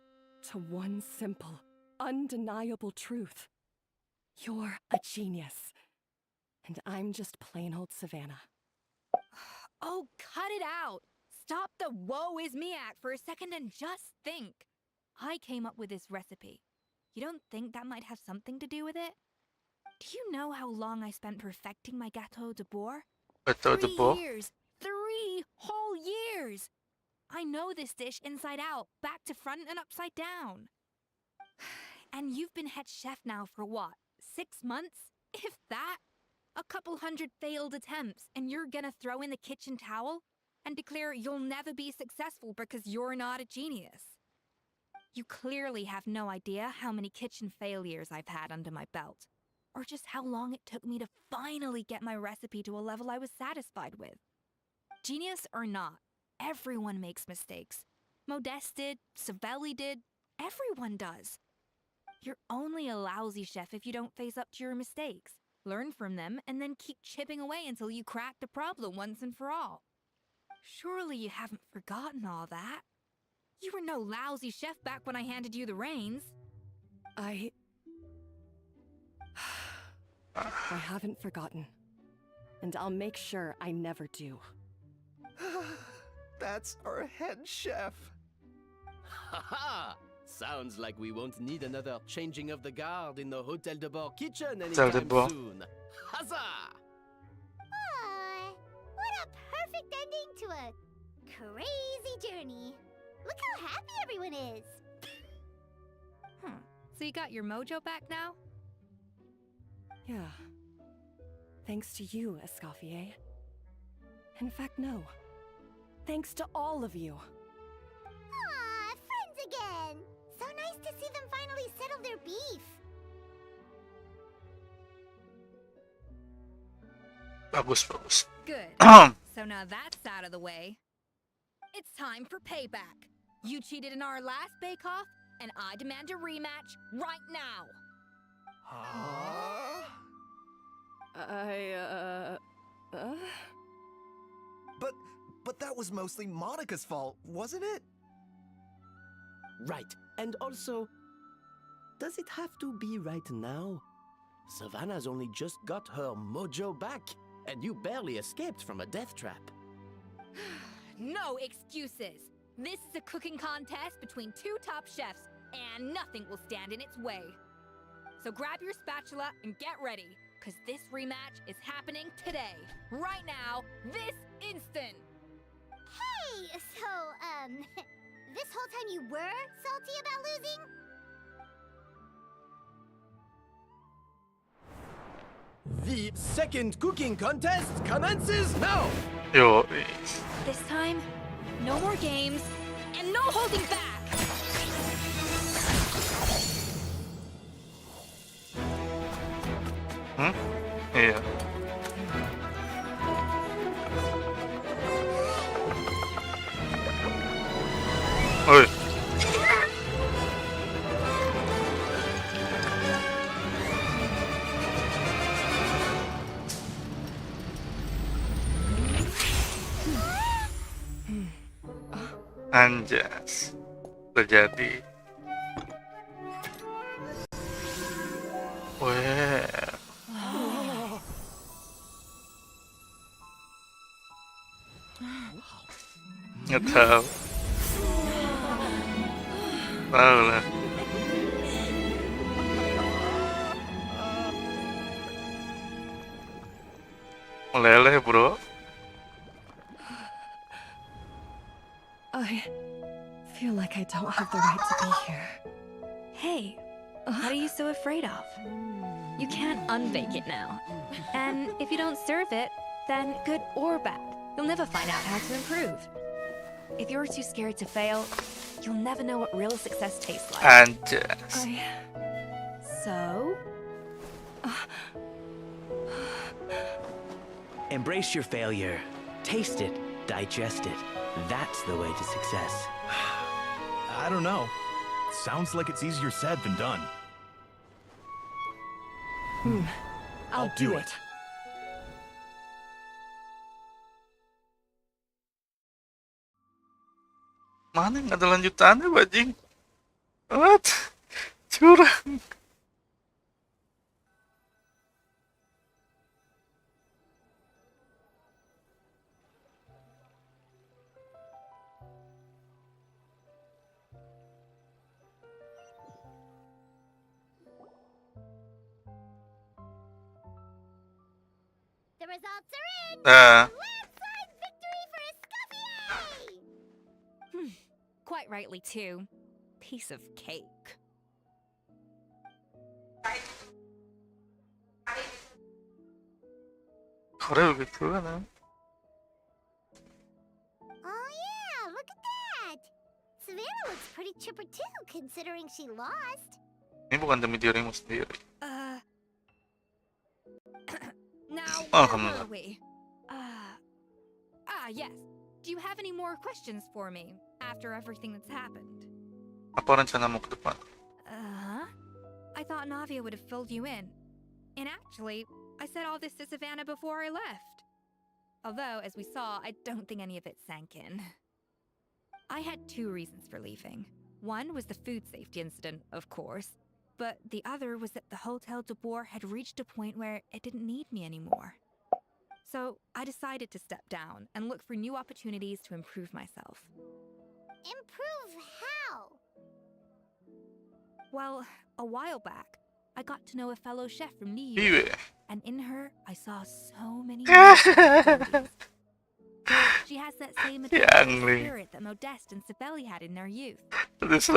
to one simple, undeniable truth. You're a genius, and I'm just plain old Savannah. Oh, cut it out! Stop the woe is me act for a second and just think. I came up with this recipe. You don't think that might have something to do with it? Do you know how long I spent perfecting my Gâteau de Bourg? Gâteau de Bourg? 3 years! 3 whole years! I know this dish inside out, back to front and upside down. And you've been head chef now for what, 6 months? If that? A couple hundred failed attempts, and you're gonna throw in the kitchen towel and declare you'll never be successful because you're not a genius. You clearly have no idea how many kitchen failures I've had under my belt, or just how long it took me to finally get my recipe to a level I was satisfied with. Genius or not, everyone makes mistakes. Modeste did, Savelli did, everyone does. You're only a lousy chef if you don't face up to your mistakes, learn from them, and then keep chipping away until you crack the problem once and for all. Surely you haven't forgotten all that. You were no lousy chef back when I handed you the reins. I haven't forgotten. And I'll make sure I never do. That's our head chef. Haha! Sounds like we won't need another changing of the guard in the Hotel de Bord kitchen Hotel de anytime Bord. soon. Huzzah! Aw, what a perfect ending to a crazy journey. Look how happy everyone is. So you got your mojo back now? Yeah. Thanks to you, Escoffier. In fact, no. Thanks to all of you. Aw, friends again. So nice to see them finally settle their beef. Bagus, bagus. Good. So now that's out of the way. It's time for payback. You cheated in our last bake-off, and I demand a rematch right now. But that was mostly Monica's fault, wasn't it? Right. And also, does it have to be right now? Savannah's only just got her mojo back, and you barely escaped from a death trap. No excuses! This is a cooking contest between two top chefs, and nothing will stand in its way. So grab your spatula and get ready, because this rematch is happening today. Right now, this instant! Hey! So, this whole time you were salty about losing? The second cooking contest commences now! Yo, This time, no more games, and no holding back! iya. Oi. Anjas terjadi. Wah. Nggak tahu. Tahu lah. Meleleh, bro. I feel like I don't have the right to be here. Hey, what are you so afraid of? You can't unbake it now. And if you don't serve it, then good or bad, you'll never find out how to improve. If you're too scared to fail, you'll never know what real success tastes like. Anjas. So? Embrace your failure. Taste it. Digest it. That's the way to success. I don't know. Sounds like it's easier said than done. I'll do it. Mana nggak ada lanjutannya, bajing? What? Curang. The results are in! Nah. Landslide victory for Escoffier! Quite rightly, too. Piece of cake. Korea begitu kan? Oh yeah, look at that! Savannah looks pretty chipper too, considering she lost. Ini bukan demi dirimu sendiri. Now, Oh, where were we? Yes. Do you have any more questions for me after everything that's happened? Apa rencanamu ke depan? I thought Navia would have filled you in. And actually, I said all this to Savannah before I left. Although, as we saw, I don't think any of it sank in. I had two reasons for leaving. One was the food safety incident, of course. But the other was that the Hotel de Boer had reached a point where it didn't need me anymore. So I decided to step down and look for new opportunities to improve myself. Improve how? Well, a while back, I got to know a fellow chef from New Iya. York, and in her, I saw so many opportunities. She has that same adventurous spirit that Modeste and Sibeli had in their youth. Blizzard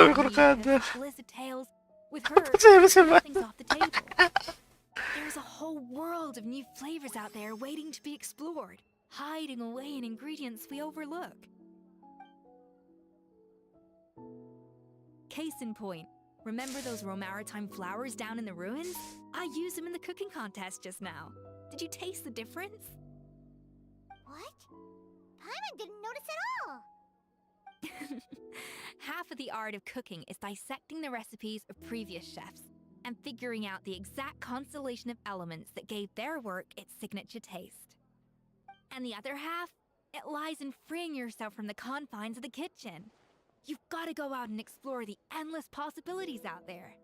tales. With her, nothing's off the table. There's a whole world of new flavors out there waiting to be explored, hiding away in ingredients we overlook. Case in point, remember those Romaritime flowers down in the ruins? I used them in the cooking contest just now. Did you taste the difference? What? Paimon didn't notice at all! Half of the art of cooking is dissecting the recipes of previous chefs and figuring out the exact constellation of elements that gave their work its signature taste. And the other half, it lies in freeing yourself from the confines of the kitchen. You've got to go out and explore the endless possibilities out there.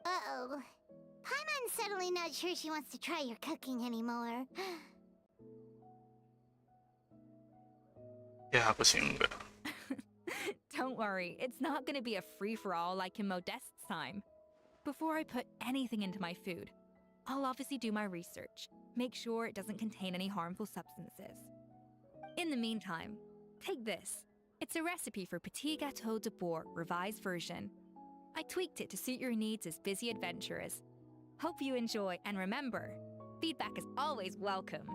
Uh-oh. Paimon's suddenly not sure she wants to try your cooking anymore. Ya aku sih enggak. Don't worry, it's not gonna be a free-for-all like in Modeste's time. Before I put anything into my food, I'll obviously do my research, make sure it doesn't contain any harmful substances. In the meantime, take this. It's a recipe for Petit Gâteau de Bourg revised version. I tweaked it to suit your needs as busy adventurers. Hope you enjoy, and remember, feedback is always welcome.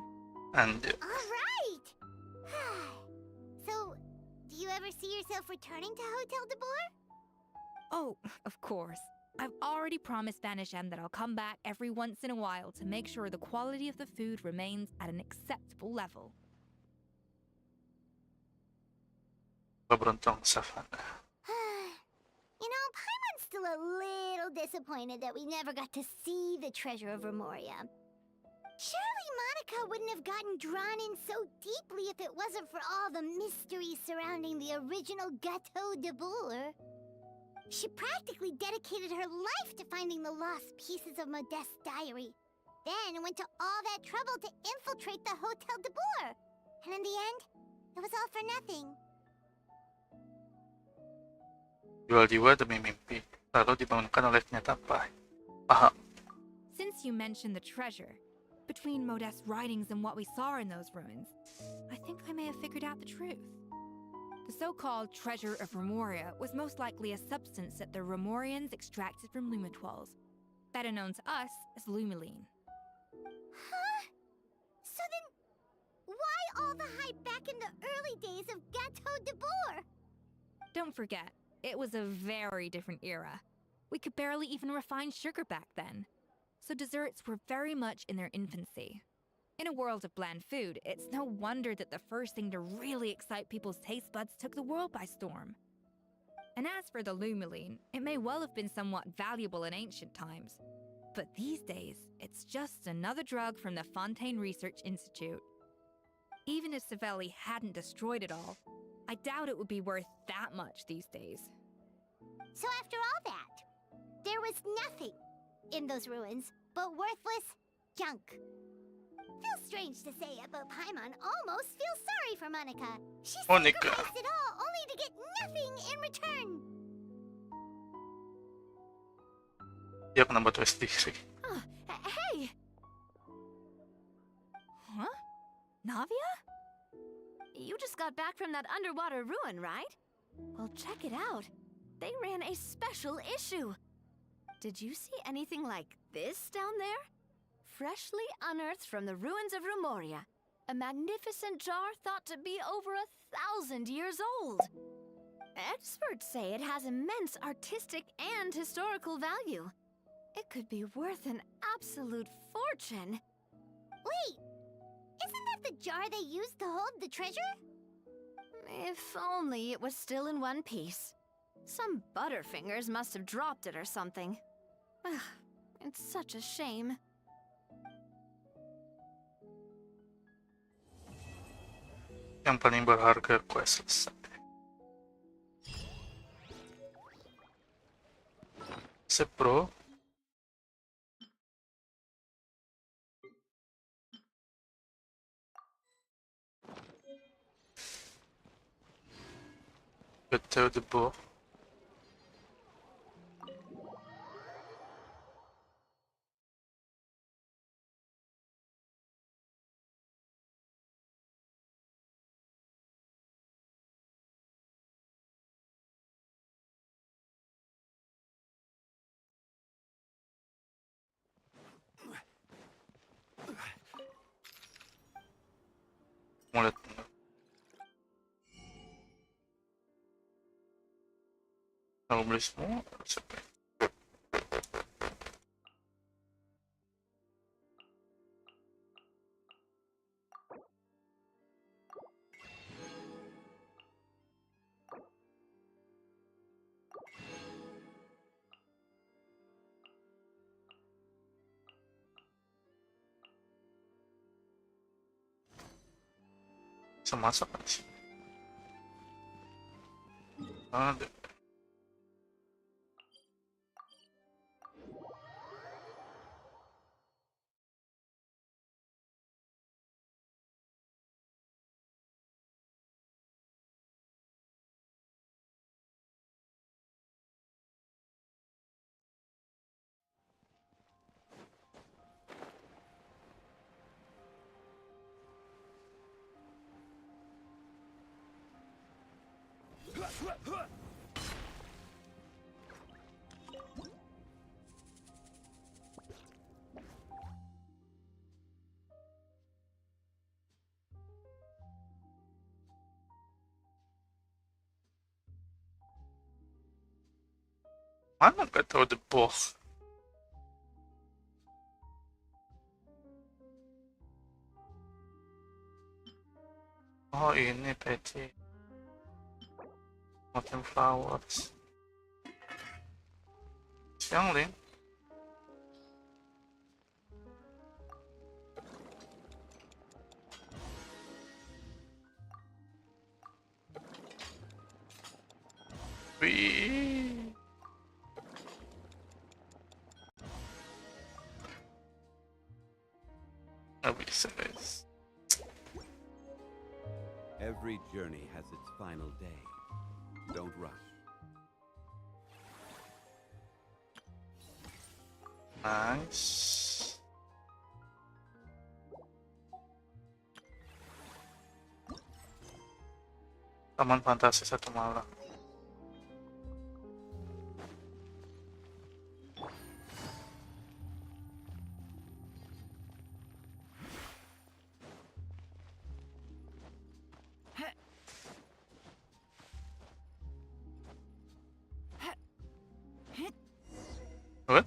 And Alright! So, do you ever see yourself returning to Hotel de Bourg? Oh, of course. I've already promised Vanishem that I'll come back every once in a while to make sure the quality of the food remains at an acceptable level. Keberuntungan Savannah. You know, Paimon's still a little disappointed that we never got to see the treasure of Remoria. Surely Monica wouldn't have gotten drawn in so deeply if it wasn't for all the mystery surrounding the original Gâteau de Bourg. She practically dedicated her life to finding the lost pieces of Modeste's diary. Then went to all that trouble to infiltrate the Hotel de Bourg. And in the end, it was all for nothing. Jual jiwa demi mimpi, lalu dibangunkan oleh kenyataan. Paham. Since you mentioned the treasure, between Modeste's writings and what we saw in those ruins, I think I may have figured out the truth. The so-called treasure of Remoria was most likely a substance that the Remorians extracted from Lumitoiles, better known to us as Lumiline. Huh? So then, why all the hype back in the early days of Gâteau de Bourg? Don't forget, it was a very different era. We could barely even refine sugar back then, so desserts were very much in their infancy. In a world of bland food, it's no wonder that the first thing to really excite people's taste buds took the world by storm. And as for the Lumiline, it may well have been somewhat valuable in ancient times. But these days, it's just another drug from the Fontaine Research Institute. Even if Savelli hadn't destroyed it all, I doubt it would be worth that much these days. So after all that, there was nothing in those ruins but worthless junk. Feels strange to say it, but Paimon almost feels sorry for Monica. She sacrificed it all only to get nothing in return. Dia pernah buat sendiri. Hey! Huh? Navia? You just got back from that underwater ruin, right? Well, check it out. They ran a special issue. Did you see anything like this down there? Freshly unearthed from the ruins of Remoria. A magnificent jar thought to be over 1,000 years old. Experts say it has immense artistic and historical value. It could be worth an absolute fortune. Wait! Isn't that the jar they used to hold the treasure? If only it was still in one piece. Some butterfingers must have dropped it or something. It's such a shame. Yang paling berharga quest selesai. Sip bro. Gâteau de Bourg. Mulai aku beli semua. Bisa masak kan sih? Ada. Mana gak tahu the boss? Oh ini peci. Mountain flowers. Siang Lin. Wih. Abis, Abis. Every journey has its final day. Don't rush. Nice. Taman fantasi satu malam. What?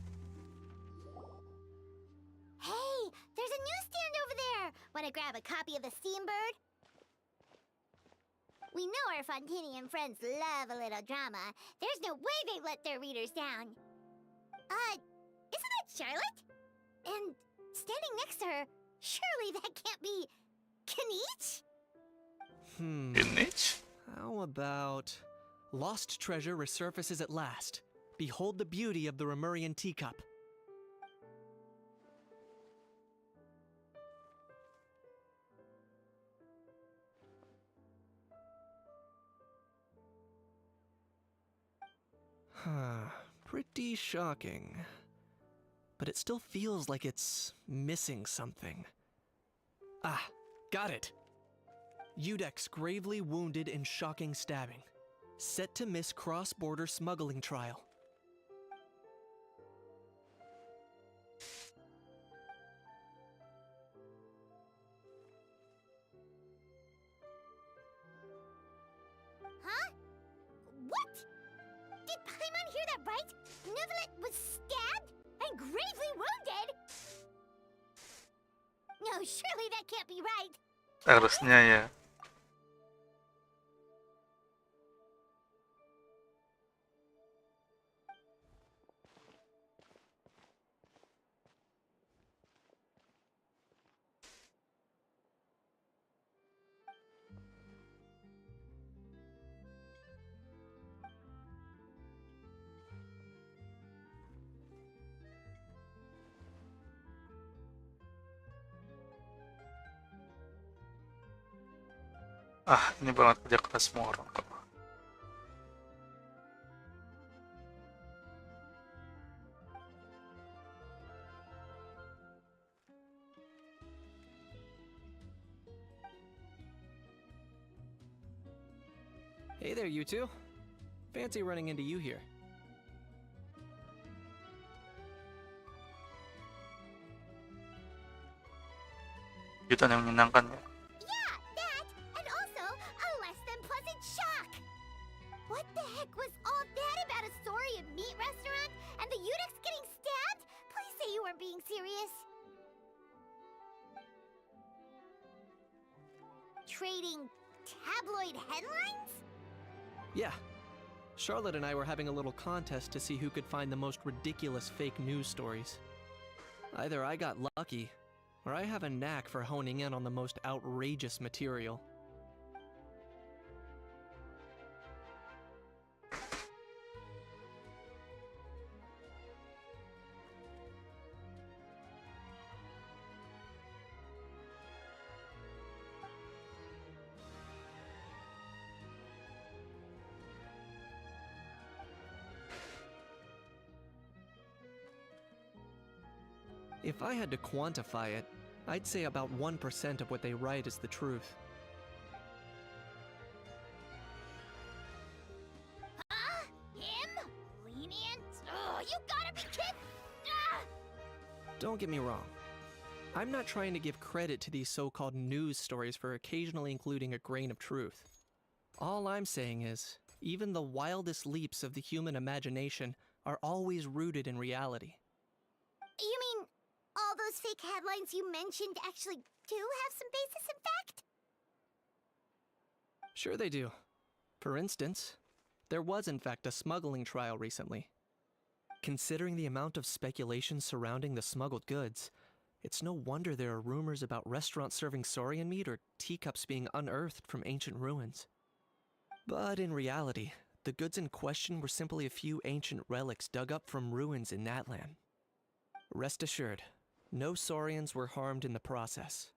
Hey, there's a newsstand over there. Want to grab a copy of the Steambird? We know our Fontanian friends love a little drama. There's no way they let their readers down. Isn't that Charlotte? And standing next to her, surely that can't be Kanich? Kanich? How about lost treasure resurfaces at last. Behold the beauty of the Remurian teacup. Pretty shocking. But it still feels like it's missing something. Ah, got it. Udex gravely wounded in shocking stabbing. Set to miss cross-border smuggling trial. Huh? What? Did Paimon hear that right? Neuvillette was stabbed and gravely wounded? No, surely that can't be right. Harusnya ya. Ah, ini banget kerja keras semua orang kok. Hey there, you two. Fancy running into you here. Kejutan yang menyenangkan ya. Yeah, that, and also a less than pleasant shock. What the heck was all that about a story and meat restaurant and the Udex getting stabbed? Please say you weren't being serious. Trading tabloid headlines? Yeah. Charlotte and I were having a little contest to see who could find the most ridiculous fake news stories. Either I got lucky, or I have a knack for honing in on the most outrageous material. If I had to quantify it, I'd say about 1% of what they write is the truth. Huh? Him? Lenient? Oh, you gotta be kidding! Ah! Don't get me wrong. I'm not trying to give credit to these so-called news stories for occasionally including a grain of truth. All I'm saying is, even the wildest leaps of the human imagination are always rooted in reality. You mean all those fake headlines you mentioned actually do have some basis in fact? Sure they do. For instance, there was in fact a smuggling trial recently. Considering the amount of speculation surrounding the smuggled goods, it's no wonder there are rumors about restaurants serving saurian meat or teacups being unearthed from ancient ruins. But in reality, the goods in question were simply a few ancient relics dug up from ruins in Natlan. Rest assured, no saurians were harmed in the process.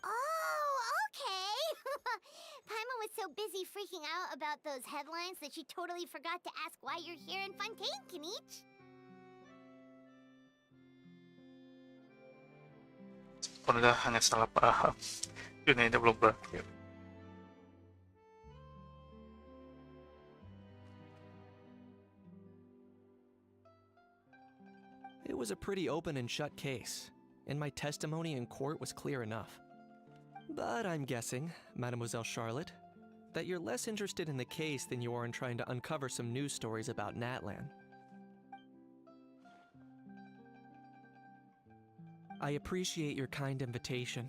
Oh, okay. Paimon was so busy freaking out about those headlines that she totally forgot to ask why you're here in Fontaine, Kinich. Sebenarnya hanya salah paham. Dunia ini belum berakhir. It was a pretty open and shut case, and my testimony in court was clear enough. But I'm guessing, Mademoiselle Charlotte, that you're less interested in the case than you are in trying to uncover some news stories about Natlan. I appreciate your kind invitation,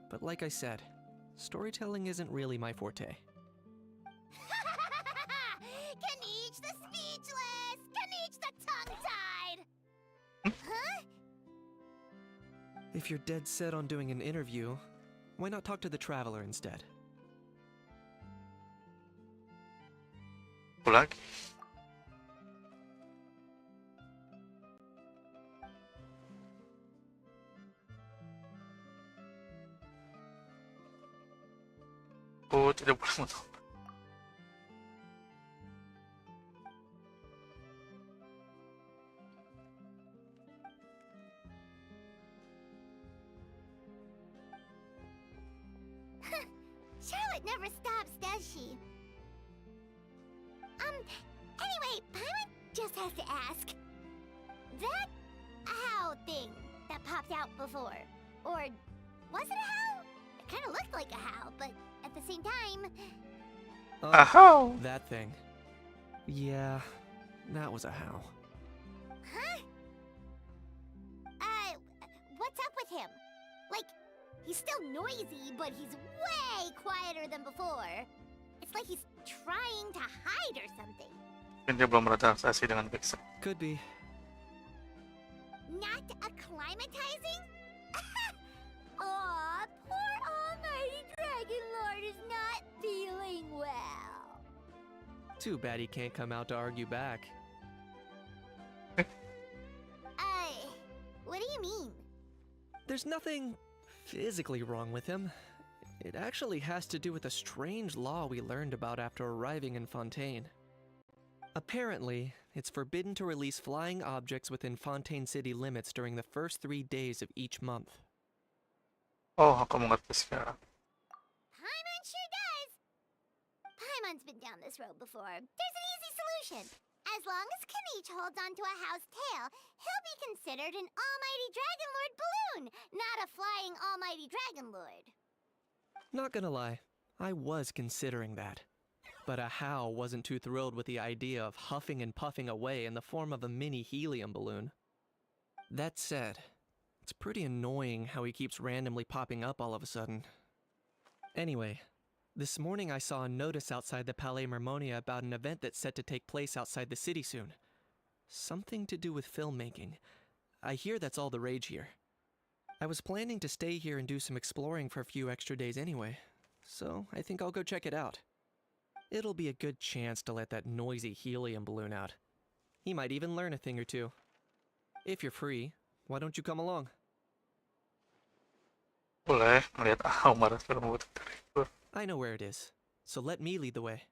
but like I said, storytelling isn't really my forte. Kinich the speechless! Kinich the tongue-tied! Huh? If you're dead set on doing an interview, why not talk to the Traveler instead? Aku lagi. Aku tidak boleh menolak. Charlotte never stops, does she? Anyway, Paimon just has to ask. That how thing that popped out before, or was it a how? It kind of looked like a how, but at the same time... Oh, that thing. Yeah, that was a how. Huh? What's up with him? Like, he's still noisy, but he's way quieter than before. It's like he's trying to hide or something. Mungkin dia belum beradaptasi dengan baik. Could be. Not acclimatizing? Aw, poor Almighty Dragon Lord is not feeling well. Too bad he can't come out to argue back. What do you mean? There's nothing physically wrong with him. It actually has to do with a strange law we learned about after arriving in Fontaine. Apparently, it's forbidden to release flying objects within Fontaine city limits during the first 3 days of each month. Oh, aku mengerti sekarang. Paimon sure does. Paimon's been down this road before. There's an easy solution. As long as Kinich holds onto a how's tail, he'll be considered an Almighty Dragon Lord balloon, not a flying Almighty Dragon Lord. Not gonna lie, I was considering that. But a how wasn't too thrilled with the idea of huffing and puffing away in the form of a mini helium balloon. That said, it's pretty annoying how he keeps randomly popping up all of a sudden. Anyway, this morning I saw a notice outside the Palais Mermonia about an event that's set to take place outside the city soon. Something to do with filmmaking. I hear that's all the rage here. I was planning to stay here and do some exploring for a few extra days anyway, so I think I'll go check it out. It'll be a good chance to let that noisy helium balloon out. He might even learn a thing or two. If you're free, why don't you come along? Boleh melihat Ahomar film buat terhibur. I know where it is, so let me lead the way.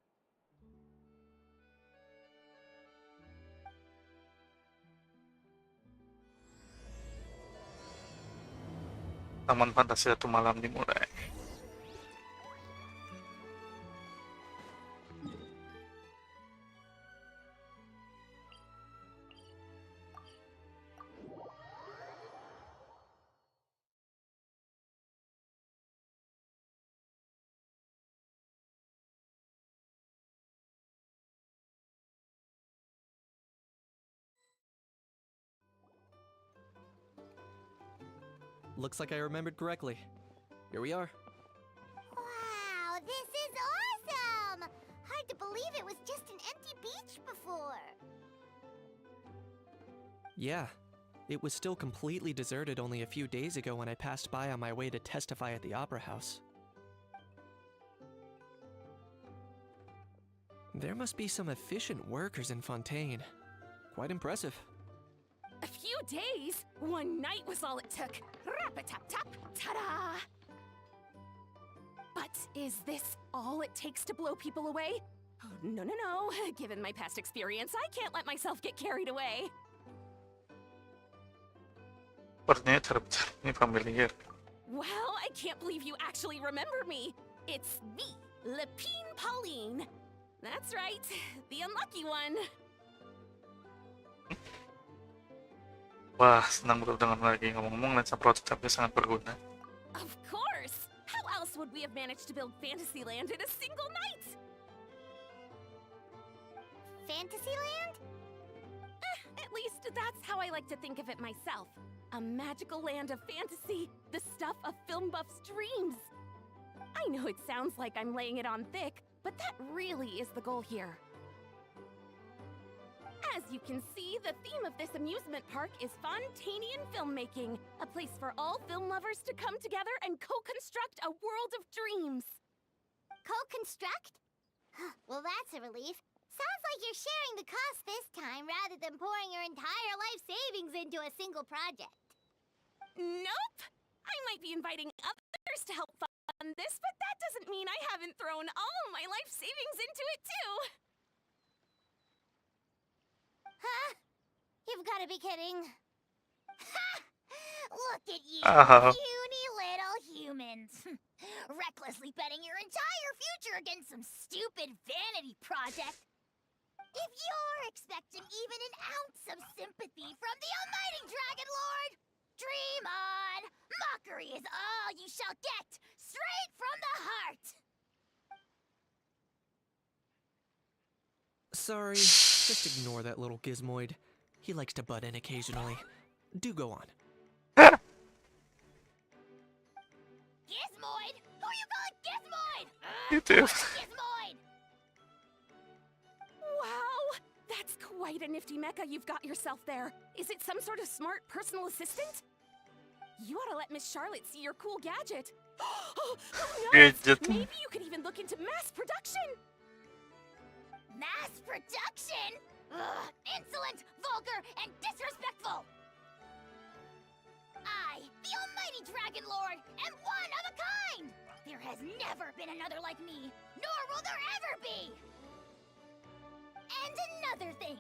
Taman Fantasi Satu Malam dimulai. looks like I remembered correctly. Here we are. Wow, this is awesome! Hard to believe it was just an empty beach before. Yeah, it was still completely deserted only a few days ago when I passed by on my way to testify at the Opera House. There must be some efficient workers in Fontaine. Quite impressive. A few days? One night was all it took. Rap-a-tap-tap, ta-da! But is this all it takes to blow people away? Oh, no, no, no. Given my past experience, I can't let myself get carried away. Sepertinya cara-cara ini familiar. Well, I can't believe you actually remember me. It's me, Lepine Pauline. That's right, the unlucky one. Wah, senang betul dengan lagi ngomong-ngomong lensa prototipe sangat berguna. Of course! How else would we have managed to build Fantasyland in a single night? Fantasyland? At least that's how I like to think of it myself. A magical land of fantasy, the stuff of film buffs' dreams. I know it sounds like I'm laying it on thick, but that really is the goal here. As you can see, the theme of this amusement park is Fontainian filmmaking, a place for all film lovers to come together and co-construct a world of dreams. Co-construct? Well, that's a relief. Sounds like you're sharing the cost this time rather than pouring your entire life savings into a single project. Nope! I might be inviting others to help fund this, but that doesn't mean I haven't thrown all my life savings into it too! Huh? You've got to be kidding. Ha! Look at you, puny little humans. Recklessly betting your entire future against some stupid vanity project. If you're expecting even an ounce of sympathy from the almighty Dragon Lord, dream on! Mockery is all you shall get, straight from the heart! Sorry, just ignore that little gizmoid. He likes to butt in occasionally. Do go on. Gizmoid? Who are you calling Gizmoid? You do. Gizmoid! Wow! That's quite a nifty mecha you've got yourself there. Is it some sort of smart personal assistant? You ought to let Miss Charlotte see your cool gadget. Oh, Gadget. Maybe you could even look into mass production. Mass production? Ugh, insolent, vulgar, and disrespectful! I, the almighty Dragon Lord, am one of a kind! There has never been another like me, nor will there ever be! And another thing,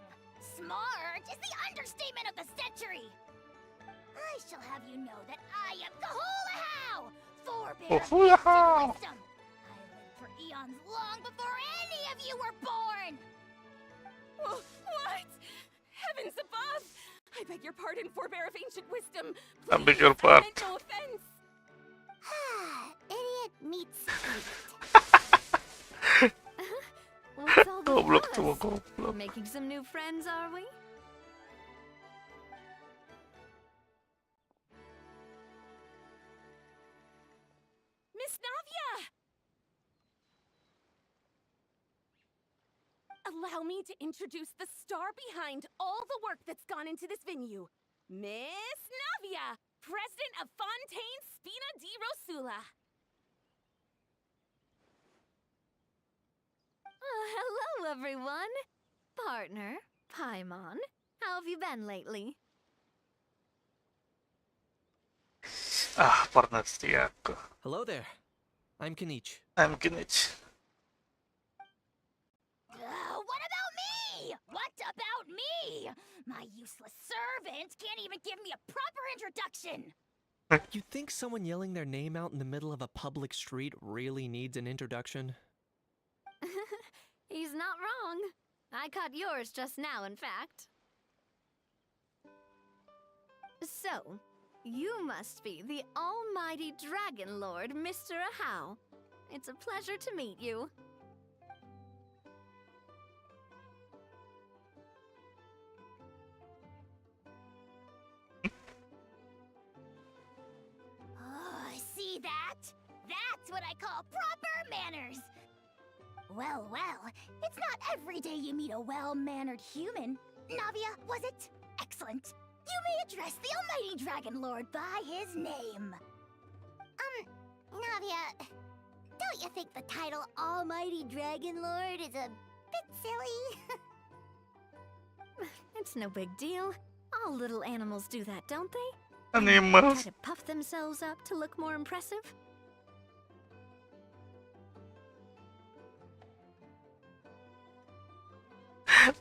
smart is the understatement of the century! I shall have you know that I am Kahulahau, forebear of ancient wisdom! I lived for eons long before any of you were born! What? Heavens above! I beg your pardon, forebear of ancient wisdom. I beg your I pardon. meant no offense. Idiot meets What's all the Goblok fuss? tuh, goblok. Making some new friends, are we? Miss Navia! Allow me to introduce the star behind all the work that's gone into this venue. Miss Navia, president of Fontaine Spina di Rosula. Hello, everyone. Partner, Paimon, how have you been lately? Ah, partner setiaku. Hello there. I'm Kenichi. I'm Genshin. What about me? What about me? My useless servant can't even give me a proper introduction. You think someone yelling their name out in the middle of a public street really needs an introduction? He's not wrong. I caught yours just now, in fact. So, you must be the almighty Dragon Lord, Mr. Ahau. It's a pleasure to meet you. That's what I call proper manners. Well, it's not every day you meet a well-mannered human. Navia, was it? Excellent. You may address the almighty Dragon Lord by his name. Navia, don't you think the title Almighty Dragon Lord is a bit silly? It's no big deal. All little animals do that, don't they? Animals. Try to puff themselves up to look more impressive.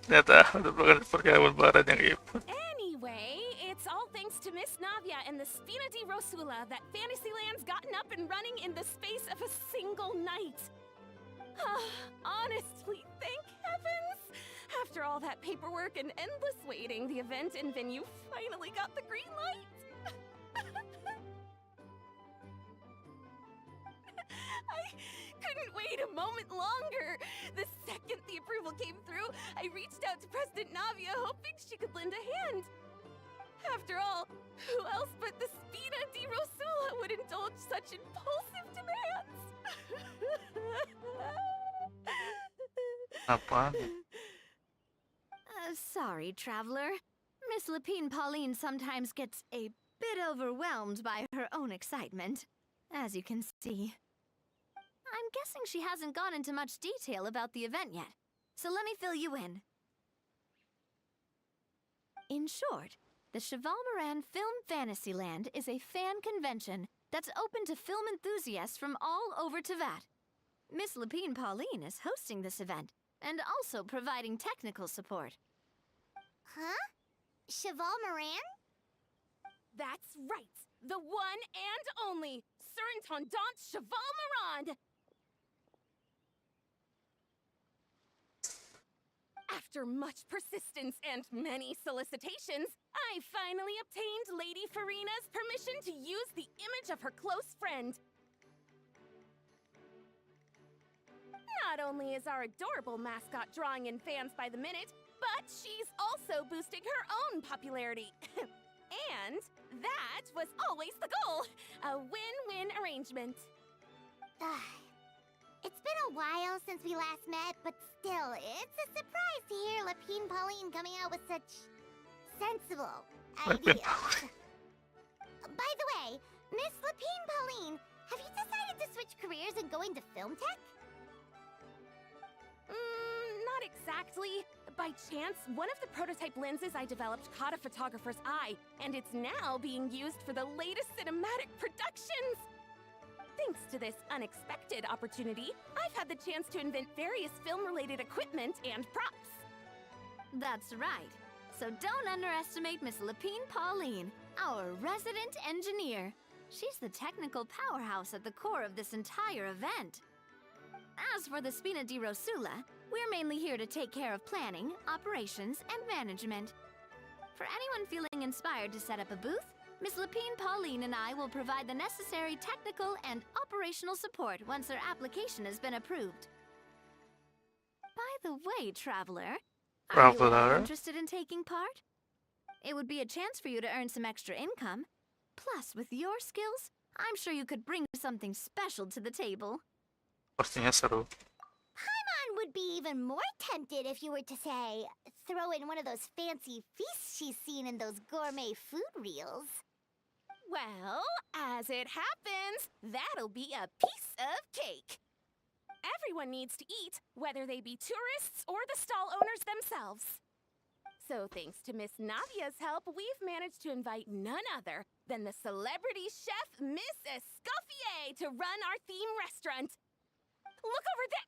Ternyata udah perkawin barat yang iput. Anyway, it's all thanks to Miss Navia and the Spina di Rosula that Fantasyland's gotten up and running in the space of a single night. Honestly, thank heavens! After all that paperwork and endless waiting, the event and venue finally got the green light. I couldn't wait a moment longer. The second the approval came through, I reached out to President Navia hoping she could lend a hand. After all, who else but the Spina di Rosula would indulge such impulsive demands? Apa? Sorry, traveler. Miss Lapine Pauline sometimes gets a bit overwhelmed by her own excitement, as you can see. I'm guessing she hasn't gone into much detail about the event yet, so let me fill you in. In short, the Cheval Moran Film Fantasyland is a fan convention that's open to film enthusiasts from all over Teyvat. Miss Lapine Pauline is hosting this event, and also providing technical support. Huh? Cheval Moran? That's right! The one and only Surintendant Cheval Moran! After much persistence and many solicitations, I finally obtained Lady Farina's permission to use the image of her close friend. Not only is our adorable mascot drawing in fans by the minute, but she's also boosting her own popularity. And that was always the goal! A win-win arrangement. It's been a while since we last met, but still, it's a surprise to hear Lapine Pauline coming out with such sensible ideas. By the way, Miss Lapine Pauline, have you decided to switch careers and go into film tech? Not exactly. By chance, one of the prototype lenses I developed caught a photographer's eye, and it's now being used for the latest cinematic productions! Thanks to this unexpected opportunity, I've had the chance to invent various film-related equipment and props. That's right. So don't underestimate Miss Lapine Pauline, our resident engineer. She's the technical powerhouse at the core of this entire event. As for the Spina di Rosula, we're mainly here to take care of planning, operations, and management. For anyone feeling inspired to set up a booth, Miss Lapine Pauline and I will provide the necessary technical and operational support once their application has been approved. By the way, traveler, are you at all interested in taking part? It would be a chance for you to earn some extra income. Plus, with your skills, I'm sure you could bring something special to the table. Pastinya seru. Paimon would be even more tempted if you were to, say, throw in one of those fancy feasts she's seen in those gourmet food reels. Well, as it happens, that'll be a piece of cake. Everyone needs to eat, whether they be tourists or the stall owners themselves. So thanks to Miss Navia's help, we've managed to invite none other than the celebrity chef, Miss Escoffier, to run our theme restaurant. Look over there!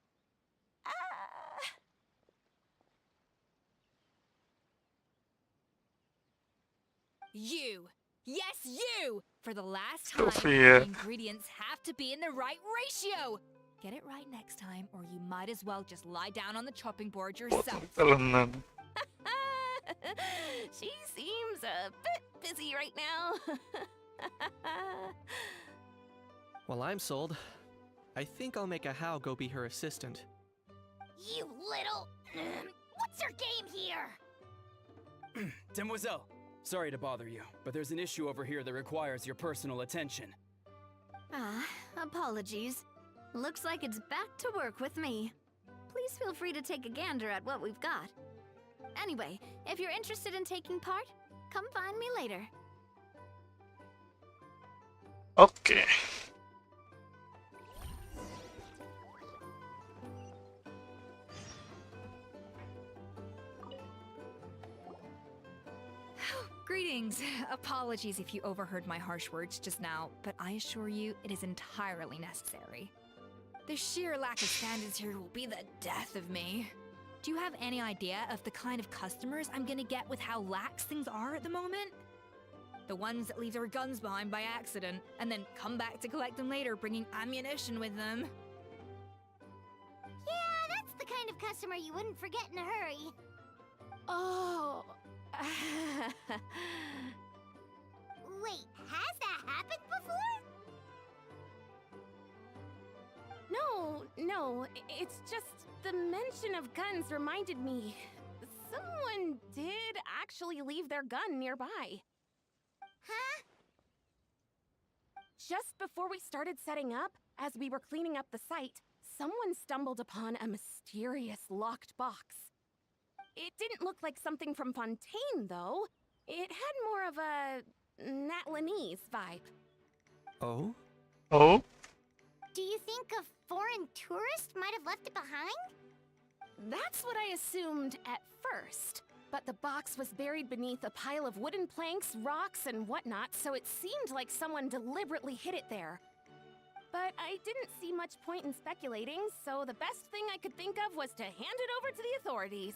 You! Yes, you! For the last time, Sophia. the ingredients have to be in the right ratio! Get it right next time, or you might as well just lie down on the chopping board yourself. Talenan. She seems a bit busy right now. Well, I'm sold. I think I'll make a How go be her assistant. You little... What's your game here? Demoiselle, sorry to bother you, but there's an issue over here that requires your personal attention. Apologies. Looks like it's back to work with me. Please feel free to take a gander at what we've got. Anyway, if you're interested in taking part, come find me later. Oke. Greetings. Apologies if you overheard my harsh words just now, but I assure you it is entirely necessary. The sheer lack of standards here will be the death of me. Do you have any idea of the kind of customers I'm gonna get with how lax things are at the moment? The ones that leave their guns behind by accident, and then come back to collect them later bringing ammunition with them. Yeah, that's the kind of customer you wouldn't forget in a hurry. Oh. Wait, has that happened before? No, it's just the mention of guns reminded me. Someone did actually leave their gun nearby. Huh? Just before we started setting up, as we were cleaning up the site, someone stumbled upon a mysterious locked box. It didn't look like something from Fontaine, though. It had more of a Natlanese vibe. Oh? Oh? Do you think a foreign tourist might have left it behind? That's what I assumed at first. But the box was buried beneath a pile of wooden planks, rocks, and whatnot, so it seemed like someone deliberately hid it there. But I didn't see much point in speculating, so the best thing I could think of was to hand it over to the authorities.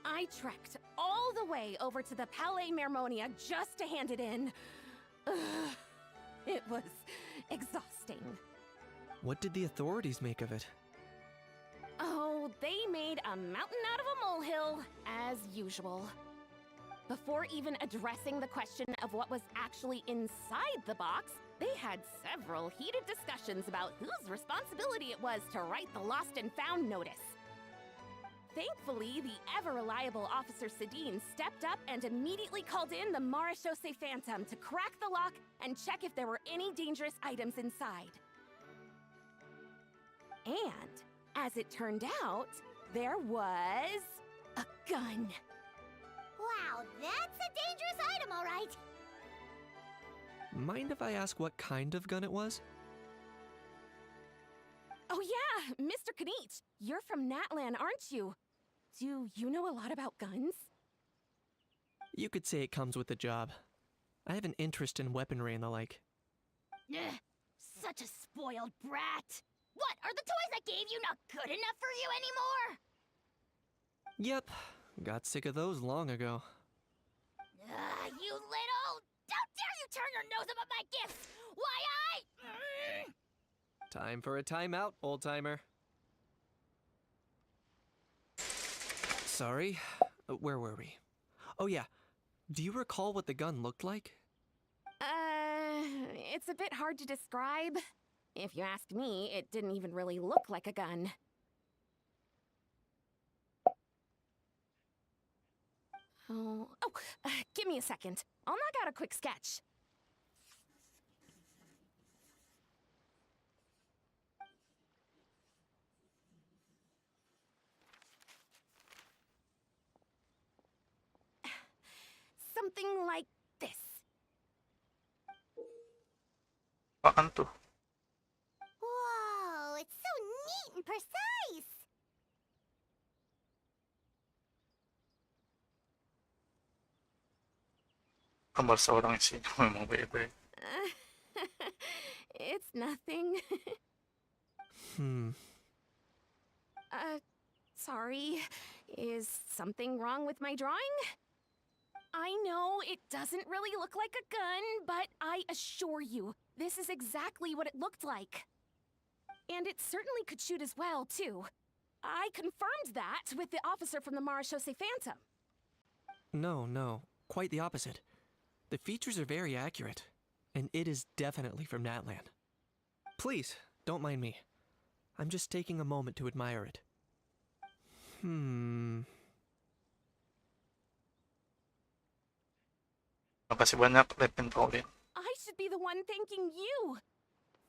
I trekked all the way over to the Palais Mermonia just to hand it in. Ugh, it was exhausting. What did the authorities make of it? Oh, they made a mountain out of a molehill, as usual. Before even addressing the question of what was actually inside the box, they had several heated discussions about whose responsibility it was to write the lost and found notice. Thankfully, the ever-reliable Officer Sedine stepped up and immediately called in the Marechaussee Phantom to crack the lock and check if there were any dangerous items inside. And, as it turned out, there was a gun. Wow, that's a dangerous item, all right. Mind if I ask what kind of gun it was? Oh yeah, Mr. Kanich, you're from Natlan, aren't you? Do you know a lot about guns? You could say it comes with the job. I have an interest in weaponry and the like. Ugh, such a spoiled brat. What, are the toys I gave you not good enough for you anymore? Yep, got sick of those long ago. You little... Don't dare you turn your nose up at my gifts! Why Time for a timeout, old-timer. Sorry, where were we? Oh yeah, do you recall what the gun looked like? It's a bit hard to describe. If you ask me, it didn't even really look like a gun. Give me a second. I'll knock out a quick sketch. Something like this. Apaan tuh? Whoa, it's so neat and precise. Gambar seorang isinya memang beda. It's nothing. Sorry. Is something wrong with my drawing? I know it doesn't really look like a gun, but I assure you, this is exactly what it looked like. And it certainly could shoot as well, too. I confirmed that with the officer from the Marechaussee Phantom. No, quite the opposite. The features are very accurate, and it is definitely from Natlan. Please, don't mind me. I'm just taking a moment to admire it. Makasih banyak, Levin Paulin. I should be the one thanking you.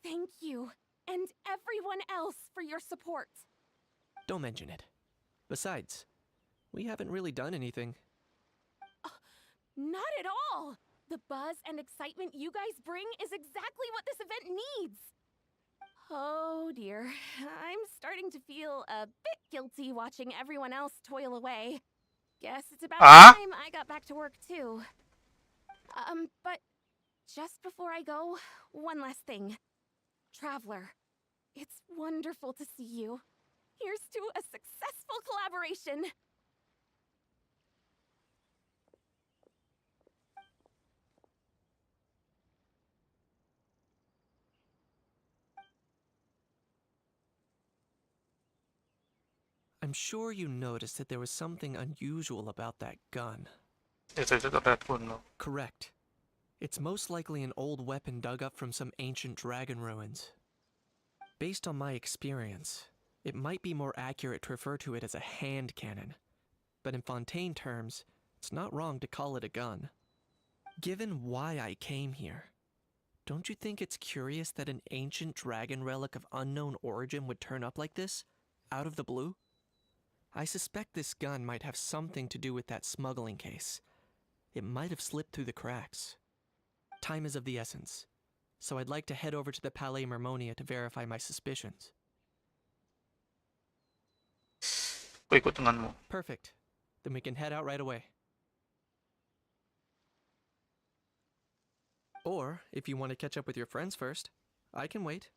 Thank you, and everyone else for your support. Don't mention it. Besides, we haven't really done anything. Not at all! The buzz and excitement you guys bring is exactly what this event needs! Oh dear, I'm starting to feel a bit guilty watching everyone else toil away. Guess it's about time I got back to work too. But just before I go, one last thing. Traveler, it's wonderful to see you. Here's to a successful collaboration! I'm sure you noticed that there was something unusual about that gun. Is it a red one? No. Correct. It's most likely an old weapon dug up from some ancient dragon ruins. Based on my experience, it might be more accurate to refer to it as a hand cannon. But in Fontaine terms, it's not wrong to call it a gun. Given why I came here, don't you think it's curious that an ancient dragon relic of unknown origin would turn up like this, out of the blue? I suspect this gun might have something to do with that smuggling case. It might have slipped through the cracks. Time is of the essence, so I'd like to head over to the Palais Mermonia to verify my suspicions. Ikut denganmu. Perfect. Then we can head out right away. Or, if you want to catch up with your friends first, I can wait.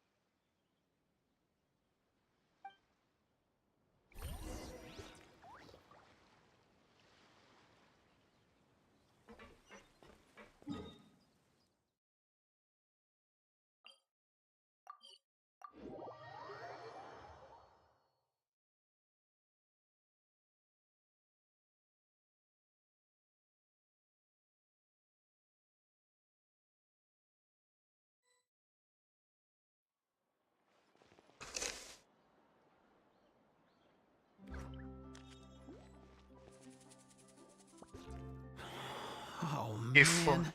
Oh, If man.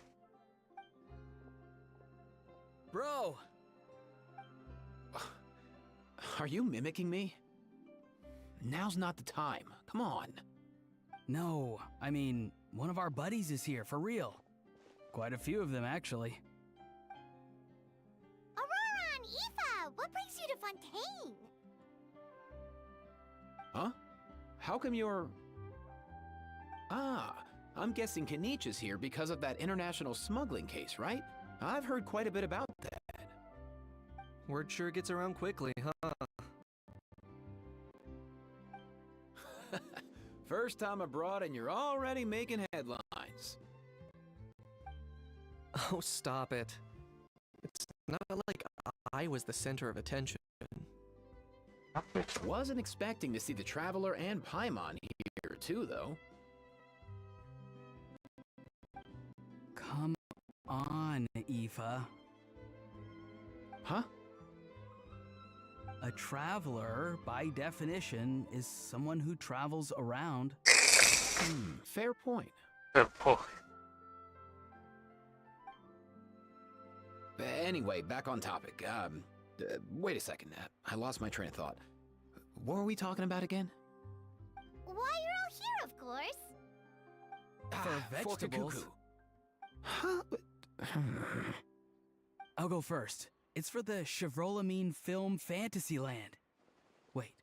Bro! Are you mimicking me? Now's not the time. Come on. No, I mean, one of our buddies is here, for real. Quite a few of them, actually. Aurora and Aoife, what brings you to Fontaine? Huh? How come you're... Ah, I'm guessing Kanich is here because of that international smuggling case, right? I've heard quite a bit about that. Word sure gets around quickly, huh? First time abroad and you're already making headlines. Oh, stop it. It's not like I was the center of attention. Wasn't expecting to see the Traveler and Paimon here too, though. Come on, Aoife. Huh? A traveler, by definition, is someone who travels around. Fair point. Fair point. Anyway, back on topic. Wait a second. I lost my train of thought. What were we talking about again? Why, you're all here, of course. For vegetables. Huh? I'll go first. It's for the Chevrolamine Film Fantasyland. Wait,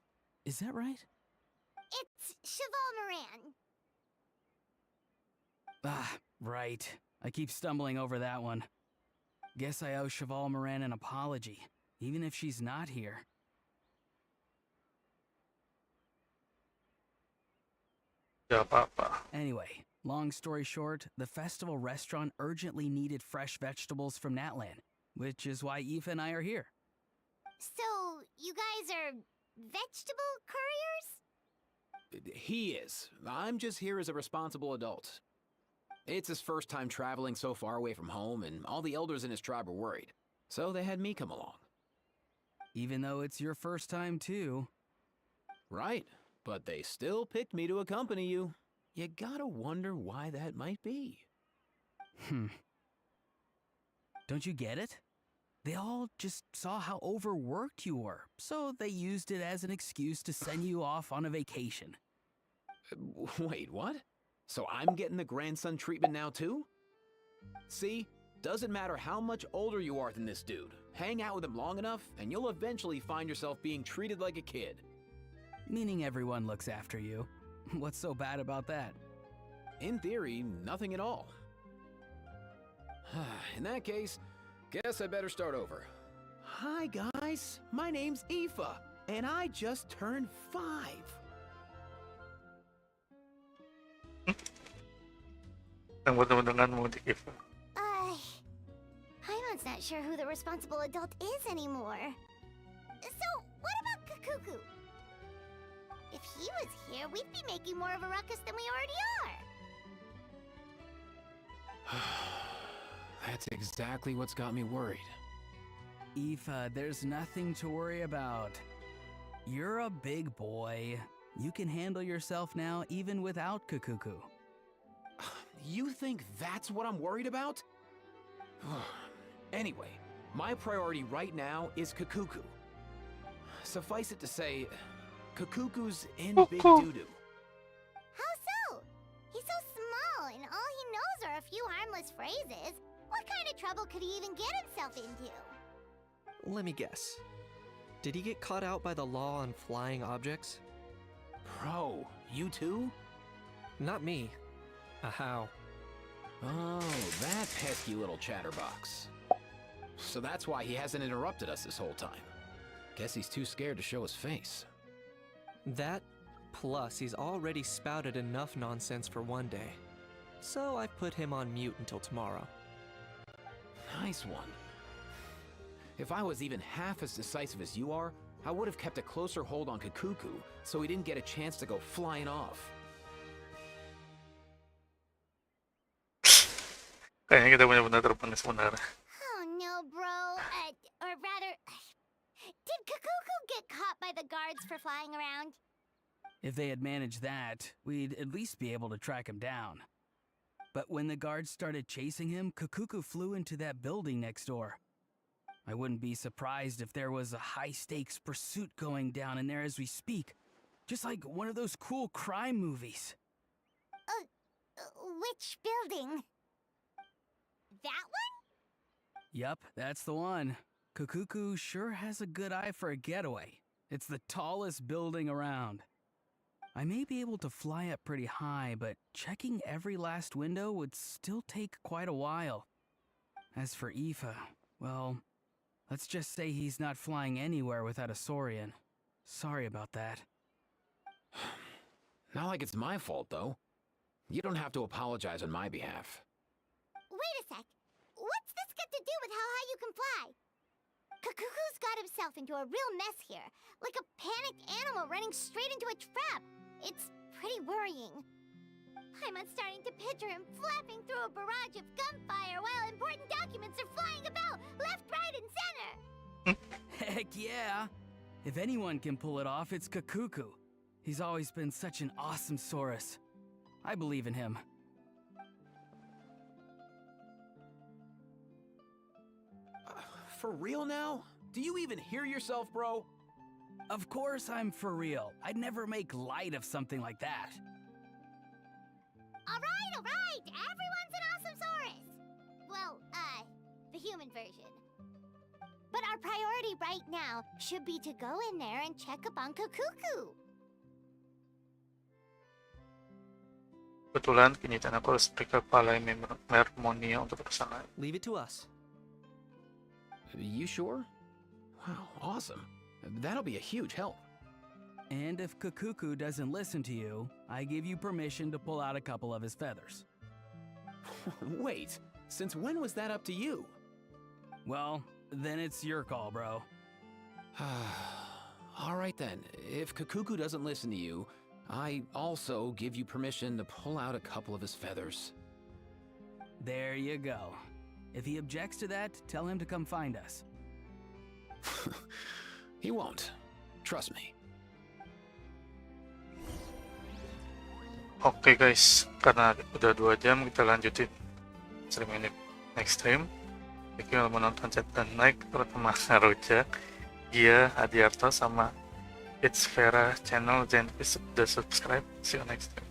is that right? It's Cheval Moran. Ah, right. I keep stumbling over that one. Guess I owe Cheval Moran an apology, even if she's not here. Ya apa-apa. Anyway, long story short, the festival restaurant urgently needed fresh vegetables from Natlan, which is why Aoife and I are here. So, you guys are vegetable couriers? He is. I'm just here as a responsible adult. It's his first time traveling so far away from home, and all the elders in his tribe were worried. So they had me come along. Even though it's your first time too. Right, but they still picked me to accompany you. You gotta wonder why that might be. Don't you get it? They all just saw how overworked you were, so they used it as an excuse to send you off on a vacation. Wait, what? So I'm getting the grandson treatment now too? See? Doesn't matter how much older you are than this dude. Hang out with him long enough, and you'll eventually find yourself being treated like a kid. Meaning everyone looks after you. What's so bad about that? In theory, nothing at all. In that case, guess I better start over. Hi guys, my name's Aoife, and I just turned 5. Ang mudah-mudahan mo di Eva. Paimon's not sure who the responsible adult is anymore. So, what about Kakuku? If he was here, we'd be making more of a ruckus than we already are. That's exactly what's got me worried. Aoife, there's nothing to worry about. You're a big boy. You can handle yourself now even without Kakuku. You think that's what I'm worried about? Anyway, my priority right now is Kakuku. Suffice it to say, Kakuku's in big doo-doo. How so? He's so small, and all he knows are a few harmless phrases. What kind of trouble could he even get himself into? Let me guess. Did he get caught out by the law on flying objects? Bro, you too? Not me. How? Oh, that pesky little chatterbox. So that's why he hasn't interrupted us this whole time. Guess he's too scared to show his face. That, plus he's already spouted enough nonsense for one day. So I've put him on mute until tomorrow. Nice one. If I was even half as decisive as you are, I would have kept a closer hold on Kakuku so he didn't get a chance to go flying off. Kayaknya kita benar-benar terpanis benar. Oh no, bro. Or rather, did Kakuku get caught by the guards for flying around? If they had managed that, we'd at least be able to track him down. But when the guards started chasing him, Kakuku flew into that building next door. I wouldn't be surprised if there was a high-stakes pursuit going down in there as we speak. Just like one of those cool crime movies. Which building? That one? Yup, that's the one. Kakuku sure has a good eye for a getaway. It's the tallest building around. I may be able to fly up pretty high, but checking every last window would still take quite a while. As for Aoife, well, let's just say he's not flying anywhere without a Saurian. Sorry about that. Not like it's my fault, though. You don't have to apologize on my behalf. Wait a sec. What's this got to do with how high you can fly? Kakuku's got himself into a real mess here. Like a panicked animal running straight into a trap. It's pretty worrying. I'm starting to picture him flapping through a barrage of gunfire while important documents are flying about, left, right, and center. Heck yeah! If anyone can pull it off, it's Kakuku. He's always been such an awesome Saurus. I believe in him. For real now? Do you even hear yourself, bro? Of course I'm for real. I'd never make light of something like that. Alright! Everyone's an awesome Saurus! Well, the human version. But our priority right now should be to go in there and check up on Kakuku. Kebetulan kinyitan aku harus periksa palai Mermonia untuk kesana. Leave it to us. You sure? Wow, awesome. That'll be a huge help. And if Kakuku doesn't listen to you, I give you permission to pull out a couple of his feathers. Wait, since when was that up to you? Well, then it's your call, bro. Alright then, if Kakuku doesn't listen to you, I also give you permission to pull out a couple of his feathers. There you go. If he objects to that, tell him to come find us. He won't. Trust me. Oke guys, karena udah 2 jam kita lanjutin stream ini next stream. Thank you yang menonton, chat dan like, terutama Rojak, Gia, Adiarto, sama It's Vera channel. Jangan lupa subscribe. See you next time.